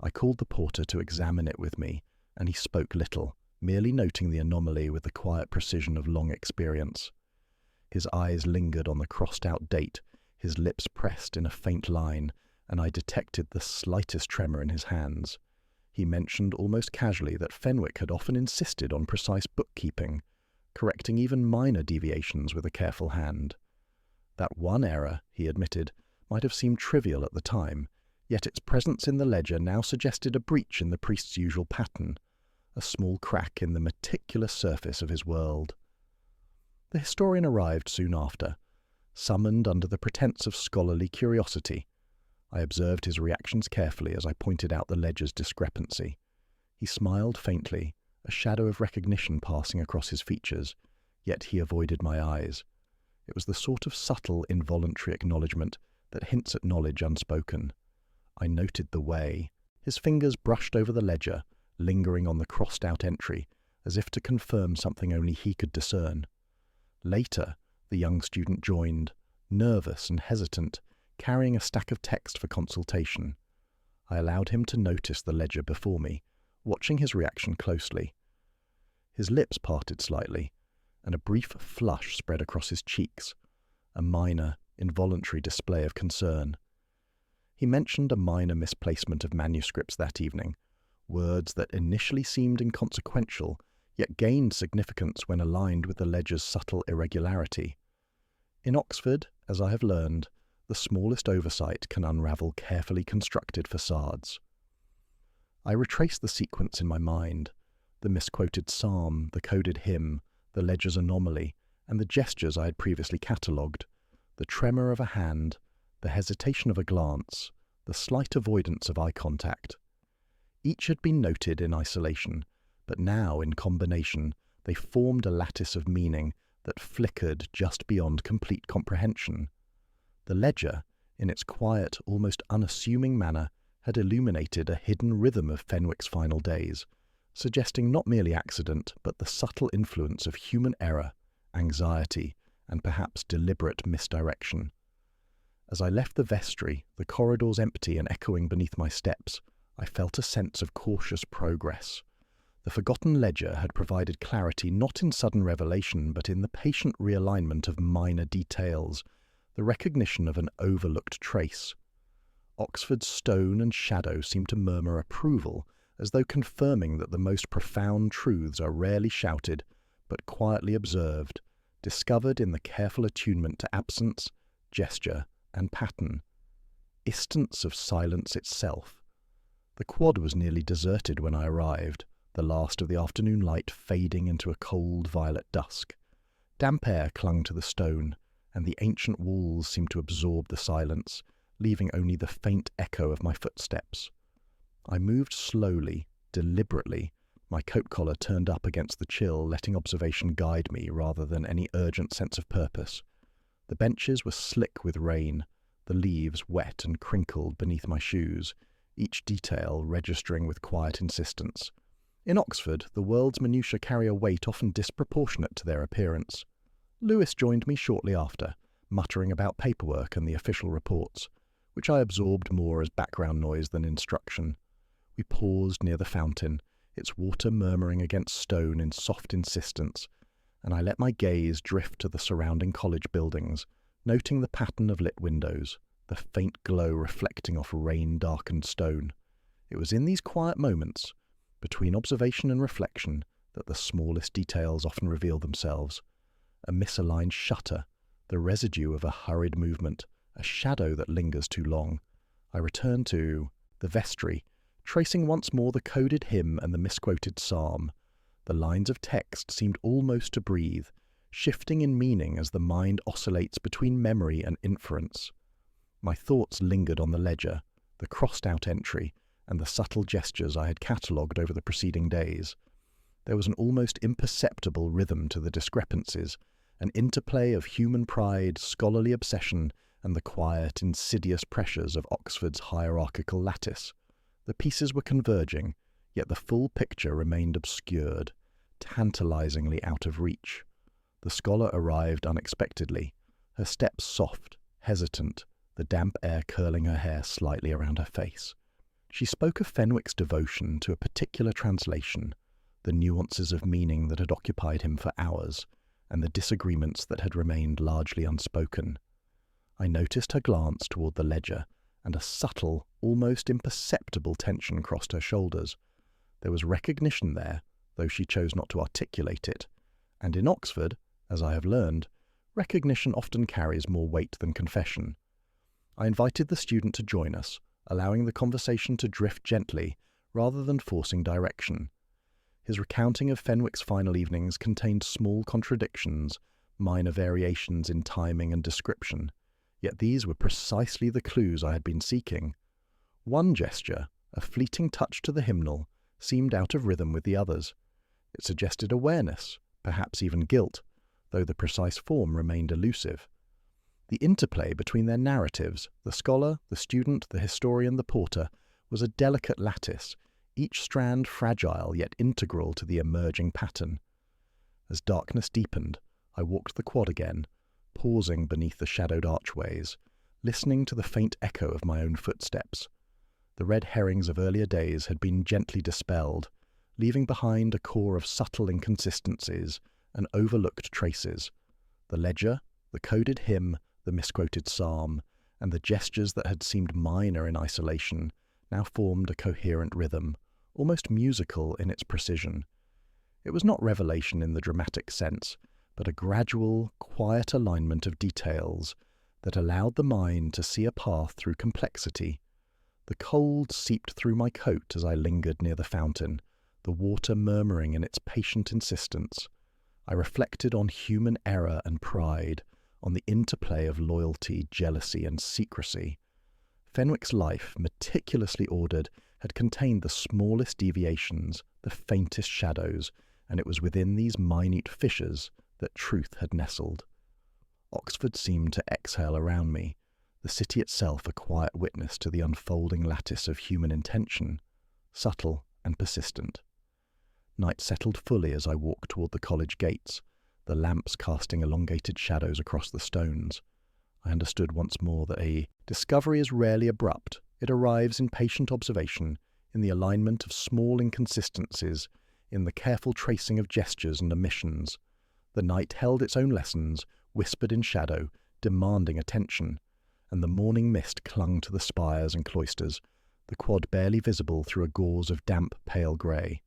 [SPEAKER 1] I called the porter to examine it with me, and he spoke little, merely noting the anomaly with the quiet precision of long experience. His eyes lingered on the crossed-out date, his lips pressed in a faint line, and I detected the slightest tremor in his hands. He mentioned almost casually that Fenwick had often insisted on precise bookkeeping, correcting even minor deviations with a careful hand. That one error, he admitted, might have seemed trivial at the time, yet its presence in the ledger now suggested a breach in the priest's usual pattern, a small crack in the meticulous surface of his world. The historian arrived soon after, summoned under the pretense of scholarly curiosity. I observed his reactions carefully as I pointed out the ledger's discrepancy. He smiled faintly, a shadow of recognition passing across his features, yet he avoided my eyes. It was the sort of subtle, involuntary acknowledgement that hints at knowledge unspoken. I noted the way. His fingers brushed over the ledger, lingering on the crossed-out entry, as if to confirm something only he could discern. Later, the young student joined, nervous and hesitant, carrying a stack of text for consultation. I allowed him to notice the ledger before me, watching his reaction closely. His lips parted slightly, and a brief flush spread across his cheeks, a minor, involuntary display of concern. He mentioned a minor misplacement of manuscripts that evening, words that initially seemed inconsequential, yet gained significance when aligned with the ledger's subtle irregularity. In Oxford, as I have learned, the smallest oversight can unravel carefully constructed facades. I retraced the sequence in my mind, the misquoted psalm, the coded hymn, the ledger's anomaly, and the gestures I had previously catalogued, the tremor of a hand, the hesitation of a glance, the slight avoidance of eye contact. Each had been noted in isolation, but now, in combination, they formed a lattice of meaning that flickered just beyond complete comprehension. The ledger, in its quiet, almost unassuming manner, had illuminated a hidden rhythm of Fenwick's final days, suggesting not merely accident, but the subtle influence of human error, anxiety, and perhaps deliberate misdirection. As I left the vestry, the corridors empty and echoing beneath my steps, I felt a sense of cautious progress. The forgotten ledger had provided clarity not in sudden revelation, but in the patient realignment of minor details, the recognition of an overlooked trace. Oxford's stone and shadow seemed to murmur approval, as though confirming that the most profound truths are rarely shouted, but quietly observed, discovered in the careful attunement to absence, gesture, and pattern. Instance of silence itself. The quad was nearly deserted when I arrived, the last of the afternoon light fading into a cold violet dusk. Damp air clung to the stone, and the ancient walls seemed to absorb the silence, leaving only the faint echo of my footsteps. I moved slowly, deliberately, my coat collar turned up against the chill, letting observation guide me rather than any urgent sense of purpose. The benches were slick with rain, the leaves wet and crinkled beneath my shoes, each detail registering with quiet insistence. In Oxford, the world's minutiae carry a weight often disproportionate to their appearance. Lewis joined me shortly after, muttering about paperwork and the official reports, which I absorbed more as background noise than instruction. We paused near the fountain, its water murmuring against stone in soft insistence, and I let my gaze drift to the surrounding college buildings, noting the pattern of lit windows, the faint glow reflecting off rain-darkened stone. It was in these quiet moments, between observation and reflection, that the smallest details often reveal themselves. A misaligned shutter, the residue of a hurried movement, a shadow that lingers too long. I returned to the vestry, tracing once more the coded hymn and the misquoted psalm. The lines of text seemed almost to breathe, shifting in meaning as the mind oscillates between memory and inference. My thoughts lingered on the ledger, the crossed-out entry, and the subtle gestures I had catalogued over the preceding days. There was an almost imperceptible rhythm to the discrepancies, an interplay of human pride, scholarly obsession, and the quiet, insidious pressures of Oxford's hierarchical lattice. The pieces were converging, yet the full picture remained obscured, tantalizingly out of reach. The scholar arrived unexpectedly, her steps soft, hesitant, the damp air curling her hair slightly around her face. She spoke of Fenwick's devotion to a particular translation, the nuances of meaning that had occupied him for hours, and the disagreements that had remained largely unspoken. I noticed her glance toward the ledger, and a subtle, almost imperceptible tension crossed her shoulders. There was recognition there, though she chose not to articulate it, and in Oxford, as I have learned, recognition often carries more weight than confession. I invited the student to join us, allowing the conversation to drift gently rather than forcing direction. His recounting of Fenwick's final evenings contained small contradictions, minor variations in timing and description, yet these were precisely the clues I had been seeking. One gesture, a fleeting touch to the hymnal, seemed out of rhythm with the others. It suggested awareness, perhaps even guilt, though the precise form remained elusive. The interplay between their narratives, the scholar, the student, the historian, the porter, was a delicate lattice, each strand fragile yet integral to the emerging pattern. As darkness deepened, I walked the quad again, pausing beneath the shadowed archways, listening to the faint echo of my own footsteps. The red herrings of earlier days had been gently dispelled, leaving behind a core of subtle inconsistencies and overlooked traces. The ledger, the coded hymn, the misquoted psalm, and the gestures that had seemed minor in isolation now formed a coherent rhythm, almost musical in its precision. It was not revelation in the dramatic sense, but a gradual, quiet alignment of details that allowed the mind to see a path through complexity. The cold seeped through my coat as I lingered near the fountain, the water murmuring in its patient insistence. I reflected on human error and pride, on the interplay of loyalty, jealousy, and secrecy. Fenwick's life, meticulously ordered, had contained the smallest deviations, the faintest shadows, and it was within these minute fissures that truth had nestled. Oxford seemed to exhale around me, the city itself a quiet witness to the unfolding lattice of human intention, subtle and persistent. Night settled fully as I walked toward the college gates, the lamps casting elongated shadows across the stones. I understood once more that a discovery is rarely abrupt. It arrives in patient observation, in the alignment of small inconsistencies, in the careful tracing of gestures and omissions. The night held its own lessons, whispered in shadow, demanding attention, and the morning mist clung to the spires and cloisters, the quad barely visible through a gauze of damp, pale grey.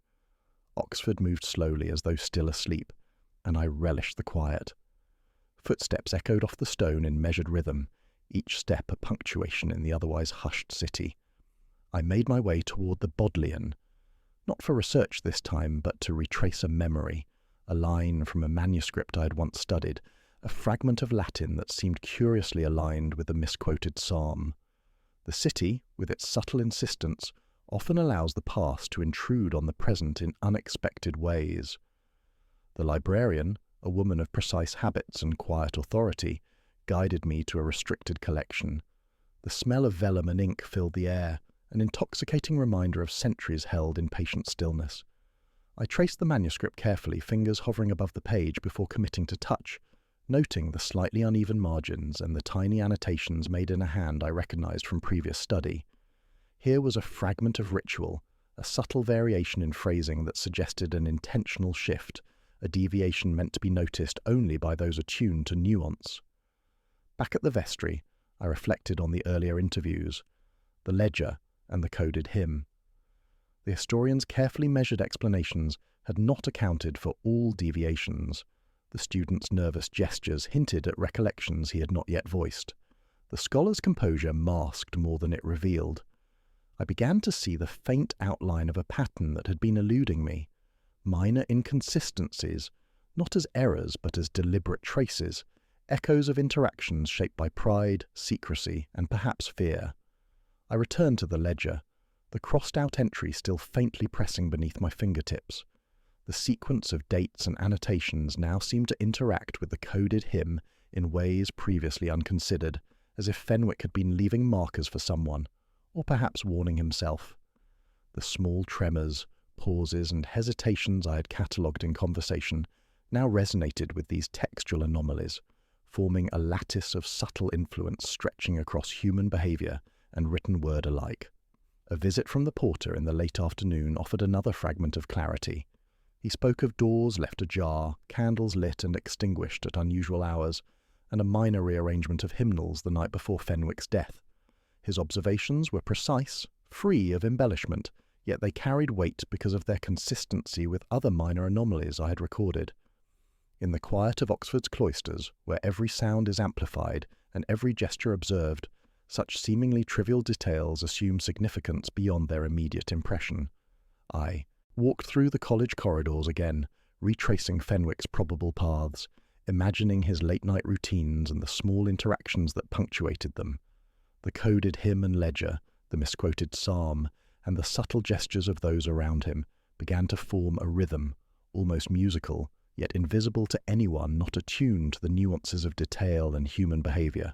[SPEAKER 1] Oxford moved slowly as though still asleep, and I relished the quiet. Footsteps echoed off the stone in measured rhythm, each step a punctuation in the otherwise hushed city. I made my way toward the Bodleian, not for research this time, but to retrace a memory, a line from a manuscript I had once studied, a fragment of Latin that seemed curiously aligned with the misquoted psalm. The city, with its subtle insistence, often allows the past to intrude on the present in unexpected ways. The librarian, a woman of precise habits and quiet authority, guided me to a restricted collection. The smell of vellum and ink filled the air, an intoxicating reminder of centuries held in patient stillness. I traced the manuscript carefully, fingers hovering above the page before committing to touch, noting the slightly uneven margins and the tiny annotations made in a hand I recognized from previous study. Here was a fragment of ritual, a subtle variation in phrasing that suggested an intentional shift, a deviation meant to be noticed only by those attuned to nuance. Back at the vestry, I reflected on the earlier interviews, the ledger, and the coded hymn. The historian's carefully measured explanations had not accounted for all deviations. The student's nervous gestures hinted at recollections he had not yet voiced. The scholar's composure masked more than it revealed. I began to see the faint outline of a pattern that had been eluding me. Minor inconsistencies, not as errors but as deliberate traces, echoes of interactions shaped by pride, secrecy, and perhaps fear. I returned to the ledger, the crossed-out entry still faintly pressing beneath my fingertips. The sequence of dates and annotations now seemed to interact with the coded hymn in ways previously unconsidered, as if Fenwick had been leaving markers for someone, or perhaps warning himself. The small tremors, pauses, and hesitations I had catalogued in conversation now resonated with these textual anomalies, forming a lattice of subtle influence stretching across human behaviour and written word alike. A visit from the porter in the late afternoon offered another fragment of clarity. He spoke of doors left ajar, candles lit and extinguished at unusual hours, and a minor rearrangement of hymnals the night before Fenwick's death. His observations were precise, free of embellishment, yet they carried weight because of their consistency with other minor anomalies I had recorded. In the quiet of Oxford's cloisters, where every sound is amplified and every gesture observed, such seemingly trivial details assume significance beyond their immediate impression. I walked through the college corridors again, retracing Fenwick's probable paths, imagining his late-night routines and the small interactions that punctuated them. The coded hymn and ledger, the misquoted psalm, and the subtle gestures of those around him began to form a rhythm, almost musical, yet invisible to anyone not attuned to the nuances of detail and human behaviour.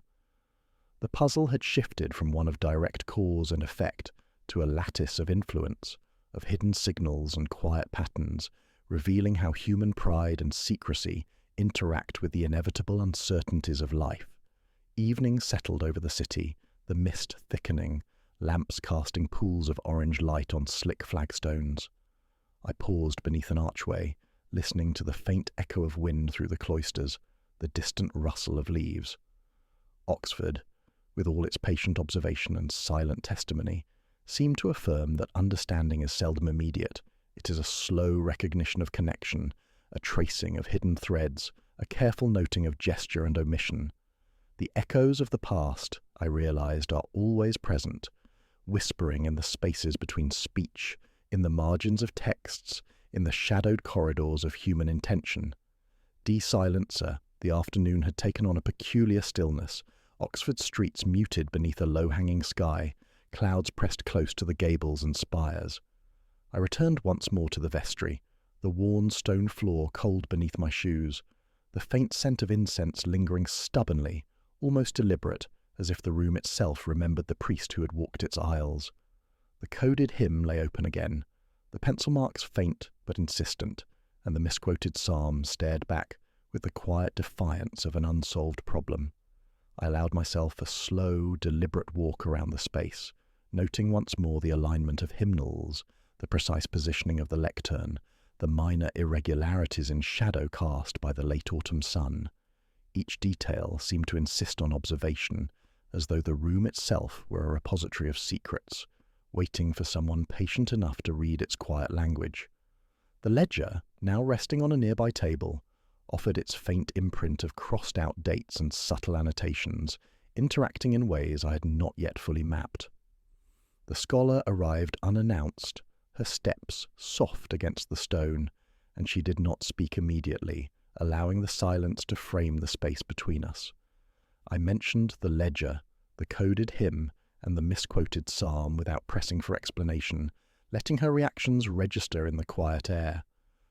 [SPEAKER 1] The puzzle had shifted from one of direct cause and effect to a lattice of influence, of hidden signals and quiet patterns, revealing how human pride and secrecy interact with the inevitable uncertainties of life. Evening settled over the city, the mist thickening, lamps casting pools of orange light on slick flagstones. I paused beneath an archway, listening to the faint echo of wind through the cloisters, the distant rustle of leaves. Oxford, with all its patient observation and silent testimony, seemed to affirm that understanding is seldom immediate. It is a slow recognition of connection, a tracing of hidden threads, a careful noting of gesture and omission. The echoes of the past, I realized, are always present, whispering in the spaces between speech, in the margins of texts, in the shadowed corridors of human intention. De-silencer, the afternoon had taken on a peculiar stillness, Oxford streets muted beneath a low-hanging sky, clouds pressed close to the gables and spires. I returned once more to the vestry, the worn stone floor cold beneath my shoes, the faint scent of incense lingering stubbornly, almost deliberate, as if the room itself remembered the priest who had walked its aisles. The coded hymn lay open again, the pencil marks faint but insistent, and the misquoted psalm stared back with the quiet defiance of an unsolved problem. I allowed myself a slow, deliberate walk around the space, noting once more the alignment of hymnals, the precise positioning of the lectern, the minor irregularities in shadow cast by the late autumn sun. Each detail seemed to insist on observation, as though the room itself were a repository of secrets, waiting for someone patient enough to read its quiet language. The ledger, now resting on a nearby table, offered its faint imprint of crossed-out dates and subtle annotations, interacting in ways I had not yet fully mapped. The scholar arrived unannounced, her steps soft against the stone, and she did not speak immediately, allowing the silence to frame the space between us. I mentioned the ledger, the coded hymn, and the misquoted psalm without pressing for explanation, letting her reactions register in the quiet air.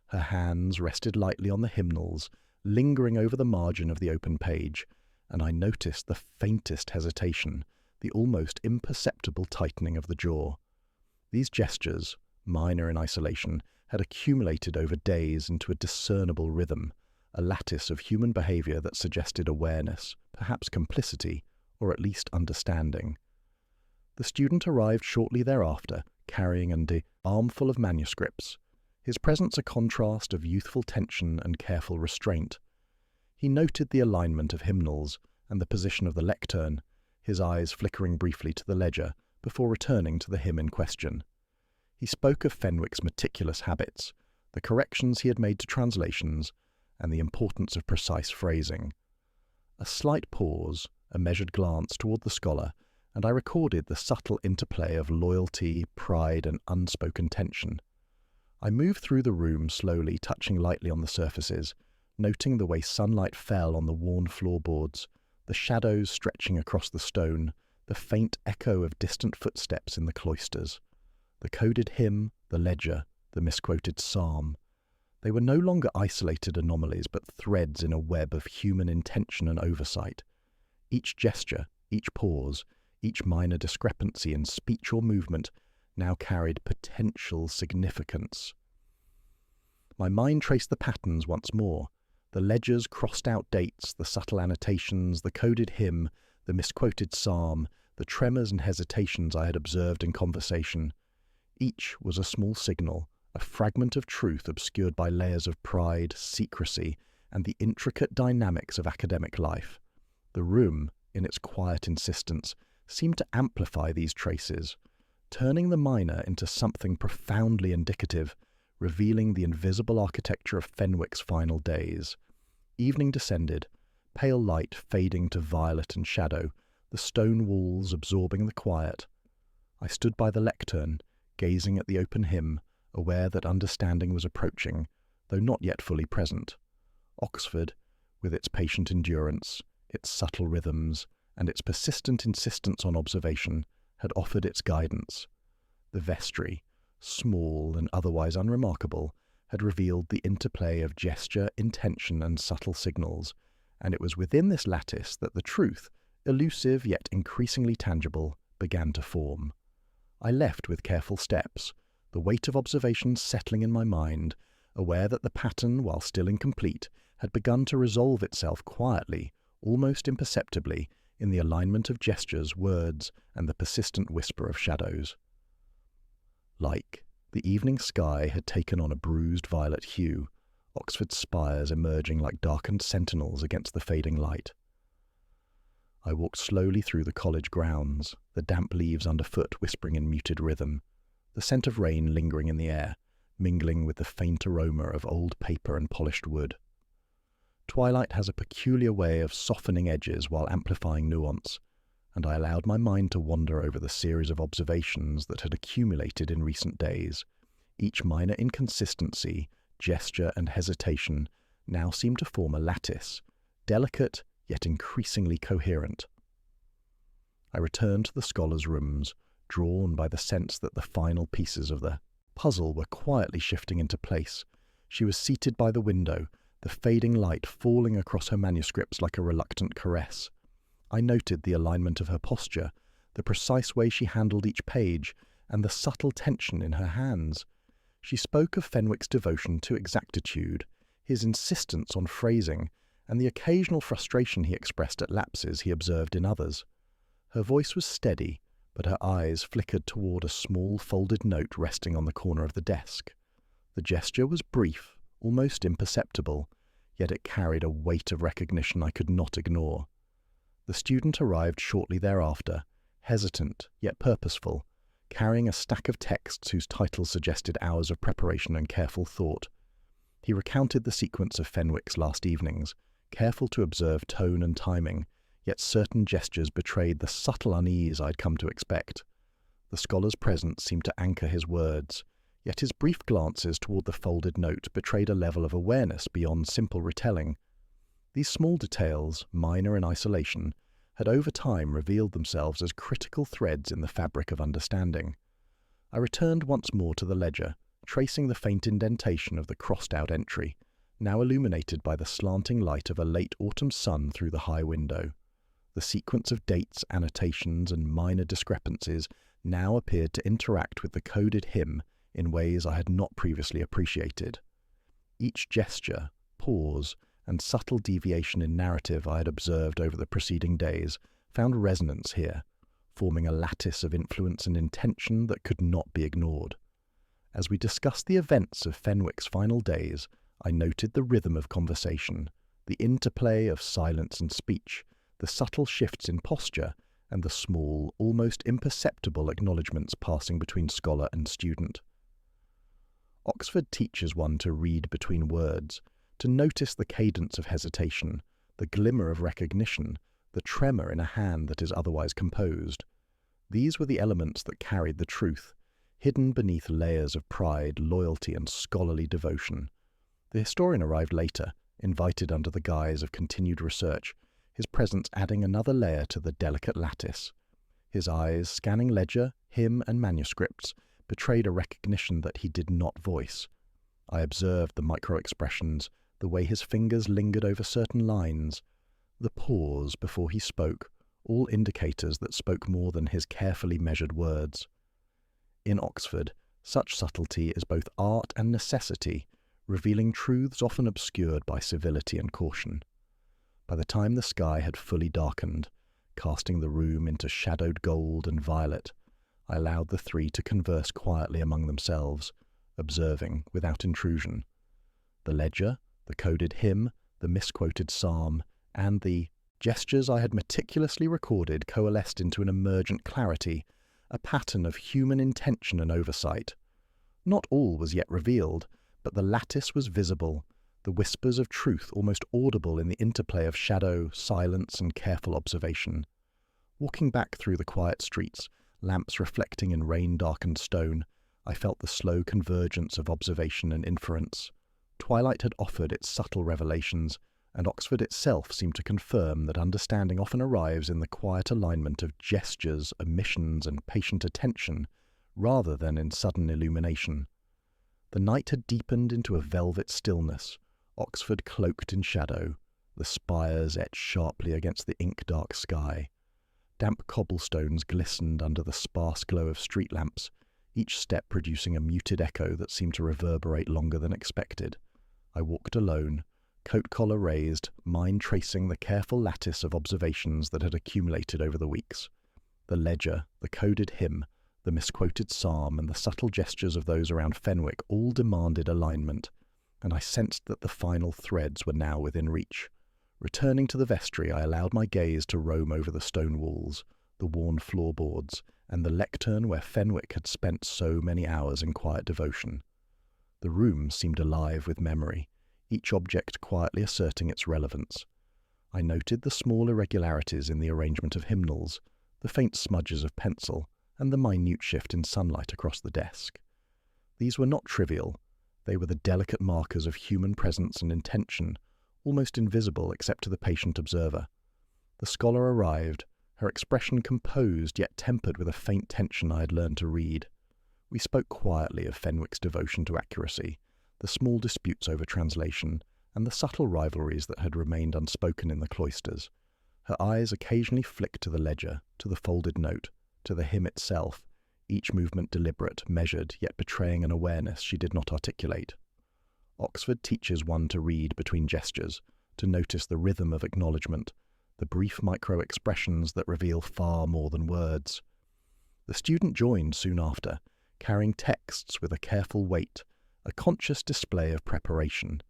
[SPEAKER 1] Her hands rested lightly on the hymnals, lingering over the margin of the open page, and I noticed the faintest hesitation, the almost imperceptible tightening of the jaw. These gestures, minor in isolation, had accumulated over days into a discernible rhythm, a lattice of human behavior that suggested awareness, perhaps complicity, or at least understanding. The student arrived shortly thereafter, carrying an armful of manuscripts, his presence a contrast of youthful tension and careful restraint. He noted the alignment of hymnals and the position of the lectern, his eyes flickering briefly to the ledger before returning to the hymn in question. He spoke of Fenwick's meticulous habits, the corrections he had made to translations, and the importance of precise phrasing. A slight pause, a measured glance toward the scholar, and I recorded the subtle interplay of loyalty, pride, and unspoken tension. I moved through the room slowly, touching lightly on the surfaces, noting the way sunlight fell on the worn floorboards, the shadows stretching across the stone, the faint echo of distant footsteps in the cloisters. The coded hymn, the ledger, the misquoted psalm. They were no longer isolated anomalies, but threads in a web of human intention and oversight. Each gesture, each pause, each minor discrepancy in speech or movement now carried potential significance. My mind traced the patterns once more. The ledgers crossed out dates, the subtle annotations, the coded hymn, the misquoted psalm, the tremors and hesitations I had observed in conversation. Each was a small signal, a fragment of truth obscured by layers of pride, secrecy, and the intricate dynamics of academic life. The room, in its quiet insistence, seemed to amplify these traces, turning the minor into something profoundly indicative, revealing the invisible architecture of Fenwick's final days. Evening descended, pale light fading to violet and shadow, the stone walls absorbing the quiet. I stood by the lectern, gazing at the open hymn, aware that understanding was approaching, though not yet fully present. Oxford, with its patient endurance, its subtle rhythms, and its persistent insistence on observation, had offered its guidance. The vestry, small and otherwise unremarkable, had revealed the interplay of gesture, intention, and subtle signals, and it was within this lattice that the truth, elusive yet increasingly tangible, began to form. I left with careful steps, the weight of observation settling in my mind, aware that the pattern, while still incomplete, had begun to resolve itself quietly, almost imperceptibly, in the alignment of gestures, words, and the persistent whisper of shadows. The evening sky had taken on a bruised violet hue, Oxford's spires emerging like darkened sentinels against the fading light. I walked slowly through the college grounds, the damp leaves underfoot whispering in muted rhythm, the scent of rain lingering in the air, mingling with the faint aroma of old paper and polished wood. Twilight has a peculiar way of softening edges while amplifying nuance, and I allowed my mind to wander over the series of observations that had accumulated in recent days. Each minor inconsistency, gesture, and hesitation now seemed to form a lattice, delicate yet increasingly coherent. I returned to the scholars' rooms, drawn by the sense that the final pieces of the puzzle were quietly shifting into place. She was seated by the window, the fading light falling across her manuscripts like a reluctant caress. I noted the alignment of her posture, the precise way she handled each page, and the subtle tension in her hands. She spoke of Fenwick's devotion to exactitude, his insistence on phrasing, and the occasional frustration he expressed at lapses he observed in others. Her voice was steady, but her eyes flickered toward a small folded note resting on the corner of the desk. The gesture was brief, almost imperceptible, yet it carried a weight of recognition I could not ignore. The student arrived shortly thereafter, hesitant yet purposeful, carrying a stack of texts whose titles suggested hours of preparation and careful thought. He recounted the sequence of Fenwick's last evenings, careful to observe tone and timing, yet certain gestures betrayed the subtle unease I'd come to expect. The scholar's presence seemed to anchor his words, yet his brief glances toward the folded note betrayed a level of awareness beyond simple retelling. These small details, minor in isolation, had over time revealed themselves as critical threads in the fabric of understanding. I returned once more to the ledger, tracing the faint indentation of the crossed-out entry, now illuminated by the slanting light of a late autumn sun through the high window. The sequence of dates, annotations, and minor discrepancies now appeared to interact with the coded hymn in ways I had not previously appreciated. Each gesture, pause, and subtle deviation in narrative I had observed over the preceding days found resonance here, forming a lattice of influence and intention that could not be ignored. As we discussed the events of Fenwick's final days, I noted the rhythm of conversation, the interplay of silence and speech, the subtle shifts in posture, and the small, almost imperceptible acknowledgements passing between scholar and student. Oxford teaches one to read between words, to notice the cadence of hesitation, the glimmer of recognition, the tremor in a hand that is otherwise composed. These were the elements that carried the truth, hidden beneath layers of pride, loyalty, and scholarly devotion. The historian arrived later, invited under the guise of continued research, his presence adding another layer to the delicate lattice. His eyes, scanning ledger, hymn, and manuscripts, betrayed a recognition that he did not voice. I observed the micro-expressions, the way his fingers lingered over certain lines, the pause before he spoke, all indicators that spoke more than his carefully measured words. In Oxford, such subtlety is both art and necessity, revealing truths often obscured by civility and caution. By the time the sky had fully darkened, casting the room into shadowed gold and violet, I allowed the three to converse quietly among themselves, observing without intrusion. The ledger, the coded hymn, the misquoted psalm, and the gestures I had meticulously recorded coalesced into an emergent clarity, a pattern of human intention and oversight. Not all was yet revealed, but the lattice was visible, the whispers of truth almost audible in the interplay of shadow, silence, and careful observation. Walking back through the quiet streets, lamps reflecting in rain-darkened stone, I felt the slow convergence of observation and inference. Twilight had offered its subtle revelations, and Oxford itself seemed to confirm that understanding often arrives in the quiet alignment of gestures, omissions, and patient attention, rather than in sudden illumination. The night had deepened into a velvet stillness, Oxford cloaked in shadow, the spires etched sharply against the ink-dark sky. Damp cobblestones glistened under the sparse glow of street lamps, each step producing a muted echo that seemed to reverberate longer than expected. I walked alone, coat collar raised, mind tracing the careful lattice of observations that had accumulated over the weeks. The ledger, the coded hymn, the misquoted psalm, and the subtle gestures of those around Fenwick all demanded alignment, and I sensed that the final threads were now within reach. Returning to the vestry, I allowed my gaze to roam over the stone walls, the worn floorboards, and the lectern where Fenwick had spent so many hours in quiet devotion. The room seemed alive with memory, each object quietly asserting its relevance. I noted the small irregularities in the arrangement of hymnals, the faint smudges of pencil, and the minute shift in sunlight across the desk. These were not trivial. They were the delicate markers of human presence and intention, almost invisible except to the patient observer. The scholar arrived, her expression composed yet tempered with a faint tension I had learned to read. We spoke quietly of Fenwick's devotion to accuracy, the small disputes over translation, and the subtle rivalries that had remained unspoken in the cloisters. Her eyes occasionally flicked to the ledger, to the folded note, to the hymn itself, each movement deliberate, measured, yet betraying an awareness she did not articulate. Oxford teaches one to read between gestures, to notice the rhythm of acknowledgement, the brief micro-expressions that reveal far more than words. The student joined soon after, carrying texts with a careful weight, a conscious display of preparation.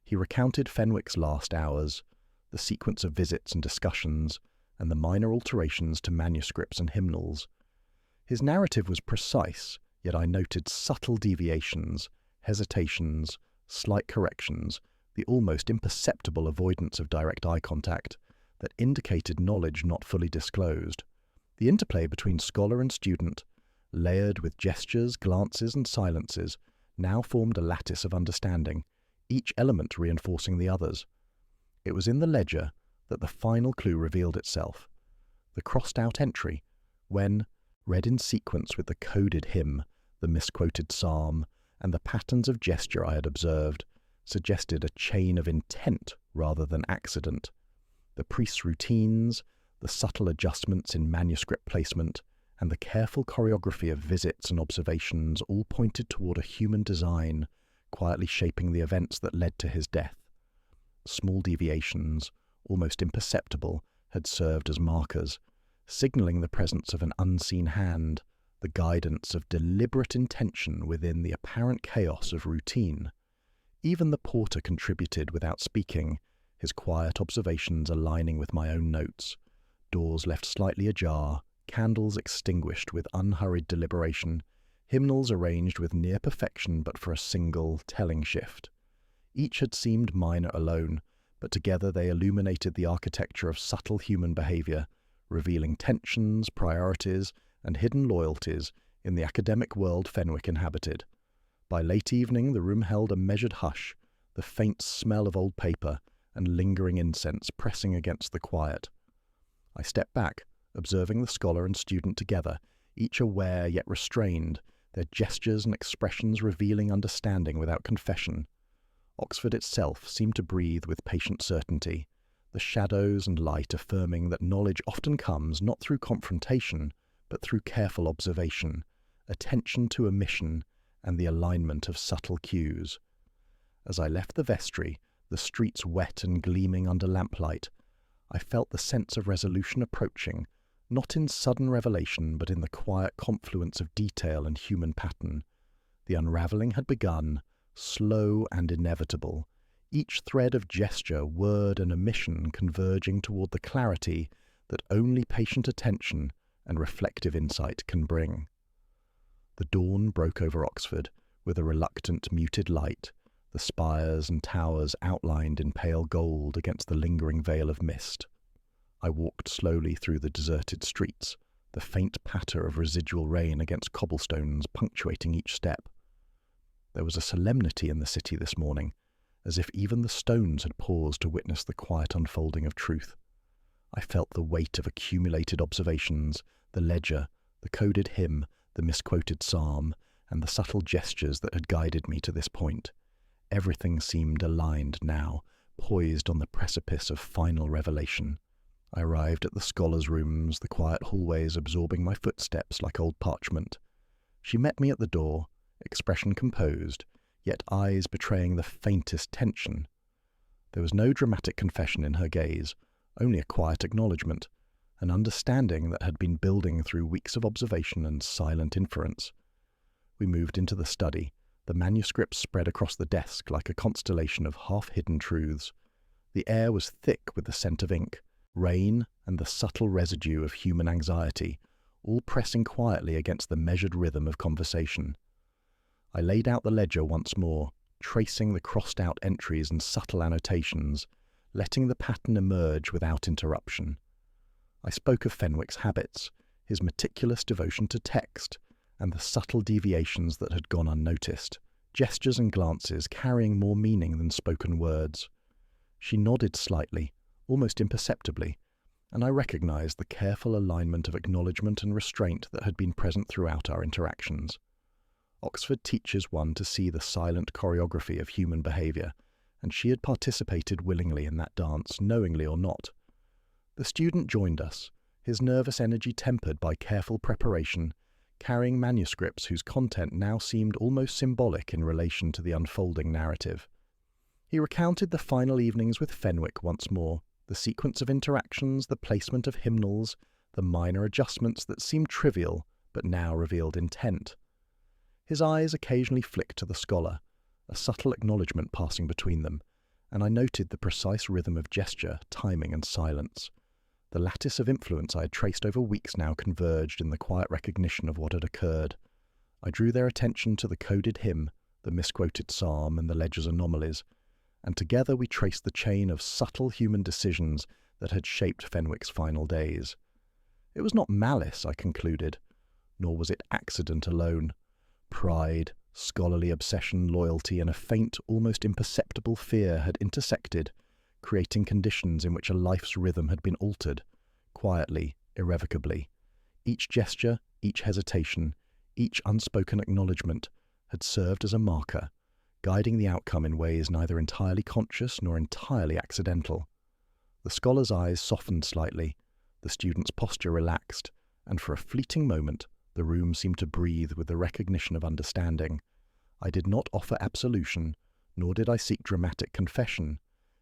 [SPEAKER 1] He recounted Fenwick's last hours, the sequence of visits and discussions, and the minor alterations to manuscripts and hymnals. His narrative was precise, yet I noted subtle deviations, hesitations, slight corrections, the almost imperceptible avoidance of direct eye contact that indicated knowledge not fully disclosed. The interplay between scholar and student, layered with gestures, glances, and silences, now formed a lattice of understanding, each element reinforcing the others. It was in the ledger that the final clue revealed itself. The crossed-out entry, when, read in sequence with the coded hymn, the misquoted psalm, and the patterns of gesture I had observed, suggested a chain of intent rather than accident. The priest's routines, the subtle adjustments in manuscript placement, and the careful choreography of visits and observations all pointed toward a human design, quietly shaping the events that led to his death. Small deviations, almost imperceptible, had served as markers, signaling the presence of an unseen hand, the guidance of deliberate intention within the apparent chaos of routine. Even the porter contributed without speaking, his quiet observations aligning with my own notes. Doors left slightly ajar, candles extinguished with unhurried deliberation, hymnals arranged with near perfection but for a single, telling shift. Each had seemed minor alone, but together they illuminated the architecture of subtle human behavior, revealing tensions, priorities, and hidden loyalties in the academic world Fenwick inhabited. By late evening, the room held a measured hush, the faint smell of old paper and lingering incense pressing against the quiet. I stepped back, observing the scholar and student together, each aware yet restrained, their gestures and expressions revealing understanding without confession. Oxford itself seemed to breathe with patient certainty, the shadows and light affirming that knowledge often comes not through confrontation, but through careful observation, attention to omission, and the alignment of subtle cues. As I left the vestry, the streets wet and gleaming under lamplight, I felt the sense of resolution approaching, not in sudden revelation, but in the quiet confluence of detail and human pattern. The unravelling had begun, slow and inevitable, each thread of gesture, word, and omission converging toward the clarity that only patient attention and reflective insight can bring. The dawn broke over Oxford with a reluctant, muted light, the spires and towers outlined in pale gold against the lingering veil of mist. I walked slowly through the deserted streets, the faint patter of residual rain against cobblestones punctuating each step. There was a solemnity in the city this morning, as if even the stones had paused to witness the quiet unfolding of truth. I felt the weight of accumulated observations, the ledger, the coded hymn, the misquoted psalm, and the subtle gestures that had guided me to this point. Everything seemed aligned now, poised on the precipice of final revelation. I arrived at the scholars' rooms, the quiet hallways absorbing my footsteps like old parchment. She met me at the door, expression composed, yet eyes betraying the faintest tension. There was no dramatic confession in her gaze, only a quiet acknowledgement, an understanding that had been building through weeks of observation and silent inference. We moved into the study, the manuscripts spread across the desk like a constellation of half-hidden truths. The air was thick with the scent of ink, rain, and the subtle residue of human anxiety, all pressing quietly against the measured rhythm of conversation. I laid out the ledger once more, tracing the crossed-out entries and subtle annotations, letting the pattern emerge without interruption. I spoke of Fenwick's habits, his meticulous devotion to text, and the subtle deviations that had gone unnoticed, gestures and glances carrying more meaning than spoken words. She nodded slightly, almost imperceptibly, and I recognized the careful alignment of acknowledgement and restraint that had been present throughout our interactions. Oxford teaches one to see the silent choreography of human behavior, and she had participated willingly in that dance, knowingly or not. The student joined us, his nervous energy tempered by careful preparation, carrying manuscripts whose content now seemed almost symbolic in relation to the unfolding narrative. He recounted the final evenings with Fenwick once more, the sequence of interactions, the placement of hymnals, the minor adjustments that seemed trivial but now revealed intent. His eyes occasionally flicked to the scholar, a subtle acknowledgement passing between them, and I noted the precise rhythm of gesture, timing, and silence. The lattice of influence I had traced over weeks now converged in the quiet recognition of what had occurred. I drew their attention to the coded hymn, the misquoted psalm, and the ledger's anomalies, and together we traced the chain of subtle human decisions that had shaped Fenwick's final days. It was not malice, I concluded, nor was it accident alone. Pride, scholarly obsession, loyalty, and a faint, almost imperceptible fear had intersected, creating conditions in which a life's rhythm had been altered, quietly, irrevocably. Each gesture, each hesitation, each unspoken acknowledgement had served as a marker, guiding the outcome in ways neither entirely conscious nor entirely accidental. The scholar's eyes softened slightly, the student's posture relaxed, and for a fleeting moment the room seemed to breathe with the recognition of understanding. I did not offer absolution, nor did I seek dramatic confession.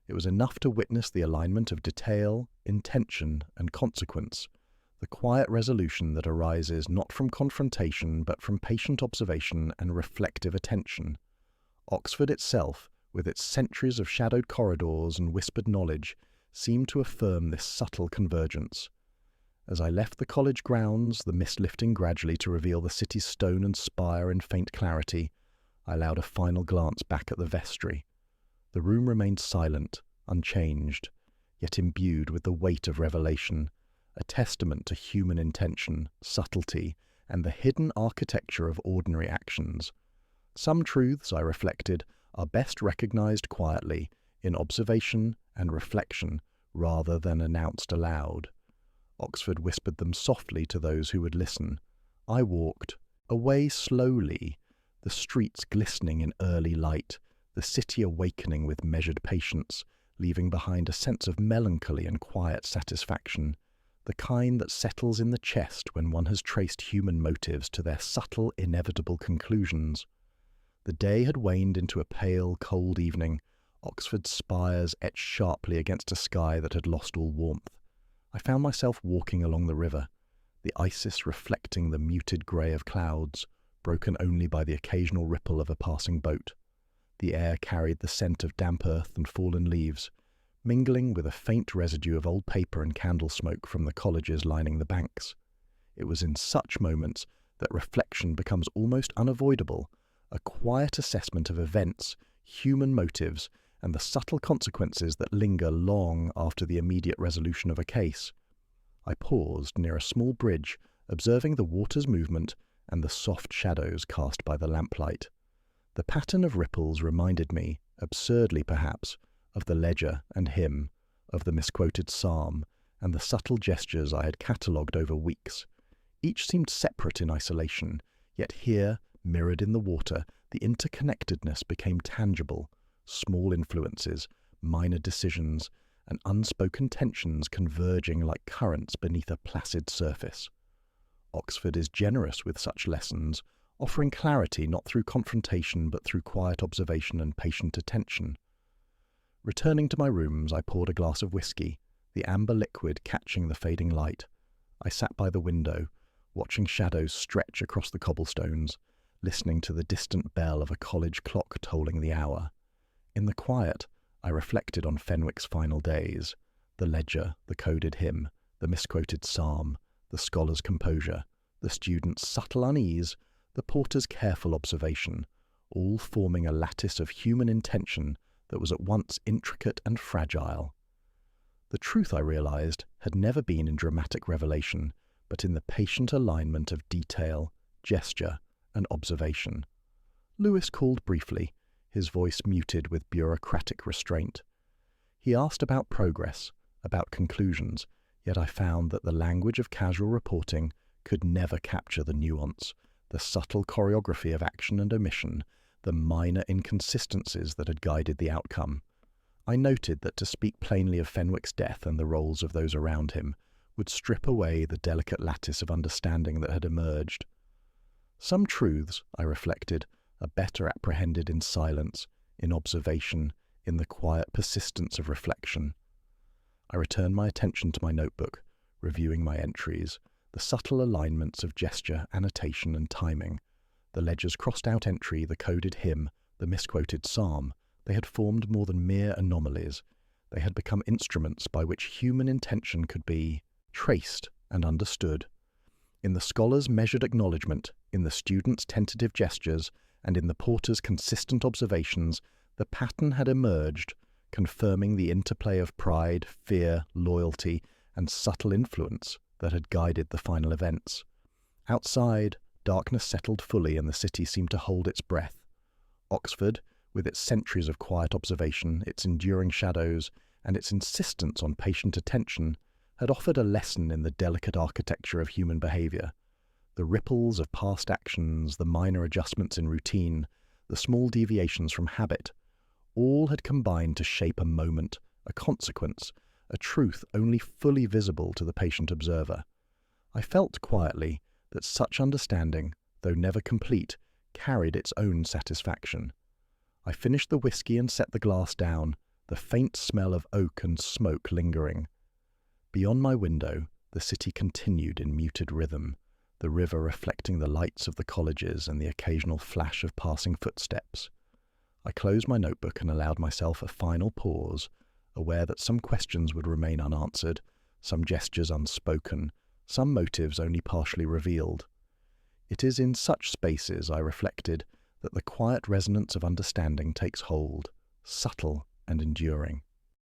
[SPEAKER 1] It was enough to witness the alignment of detail, intention, and consequence, the quiet resolution that arises not from confrontation but from patient observation and reflective attention. Oxford itself, with its centuries of shadowed corridors and whispered knowledge, seemed to affirm this subtle convergence. As I left the college grounds, the mist lifting gradually to reveal the city's stone and spire in faint clarity, I allowed a final glance back at the vestry. The room remained silent, unchanged, yet imbued with the weight of revelation, a testament to human intention, subtlety, and the hidden architecture of ordinary actions. Some truths, I reflected, are best recognized quietly, in observation and reflection, rather than announced aloud. Oxford whispered them softly to those who would listen. I walked, away slowly, the streets glistening in early light, the city awakening with measured patience, leaving behind a sense of melancholy and quiet satisfaction, the kind that settles in the chest when one has traced human motives to their subtle, inevitable conclusions. The day had waned into a pale, cold evening, Oxford's spires etched sharply against a sky that had lost all warmth. I found myself walking along the river, the Isis reflecting the muted grey of clouds, broken only by the occasional ripple of a passing boat. The air carried the scent of damp earth and fallen leaves, mingling with a faint residue of old paper and candle smoke from the colleges lining the banks. It was in such moments that reflection becomes almost unavoidable, a quiet assessment of events, human motives, and the subtle consequences that linger long after the immediate resolution of a case. I paused near a small bridge, observing the water's movement and the soft shadows cast by the lamplight. The pattern of ripples reminded me, absurdly perhaps, of the ledger and hymn, of the misquoted psalm, and the subtle gestures I had catalogued over weeks. Each seemed separate in isolation, yet here, mirrored in the water, the interconnectedness became tangible. Small influences, minor decisions, and unspoken tensions converging like currents beneath a placid surface. Oxford is generous with such lessons, offering clarity not through confrontation but through quiet observation and patient attention. Returning to my rooms, I poured a glass of whiskey, the amber liquid catching the fading light. I sat by the window, watching shadows stretch across the cobblestones, listening to the distant bell of a college clock tolling the hour. In the quiet, I reflected on Fenwick's final days, the ledger, the coded hymn, the misquoted psalm, the scholar's composure, the student's subtle unease, the porter's careful observation, all forming a lattice of human intention that was at once intricate and fragile. The truth, I realized, had never been in dramatic revelation, but in the patient alignment of detail, gesture, and observation. Lewis called briefly, his voice muted with bureaucratic restraint. He asked about progress, about conclusions, yet I found that the language of casual reporting could never capture the nuance, the subtle choreography of action and omission, the minor inconsistencies that had guided the outcome. I noted that to speak plainly of Fenwick's death and the roles of those around him would strip away the delicate lattice of understanding that had emerged. Some truths, I reflected, are better apprehended in silence, in observation, in the quiet persistence of reflection. I returned my attention to my notebook, reviewing my entries, the subtle alignments of gesture, annotation, and timing. The ledger's crossed-out entry, the coded hymn, the misquoted psalm, they had formed more than mere anomalies. They had become instruments by which human intention could be traced and understood. In the scholar's measured acknowledgement, in the student's tentative gestures, and in the porter's consistent observations, the pattern had emerged, confirming the interplay of pride, fear, loyalty, and subtle influence that had guided the final events. Outside, darkness settled fully and the city seemed to hold its breath. Oxford, with its centuries of quiet observation, its enduring shadows, and its insistence on patient attention, had offered a lesson in the delicate architecture of human behaviour. The ripples of past actions, the minor adjustments in routine, the small deviations from habit, all had combined to shape a moment, a consequence, a truth only fully visible to the patient observer. I felt quietly that such understanding, though never complete, carried its own satisfaction. I finished the whisky and set the glass down, the faint smell of oak and smoke lingering. Beyond my window, the city continued in muted rhythm, the river reflecting the lights of the colleges and the occasional flash of passing footsteps. I closed my notebook and allowed myself a final pause, aware that some questions would remain unanswered, some gestures unspoken, some motives only partially revealed. It is in such spaces, I reflected, that the quiet resonance of understanding takes hold, subtle and enduring.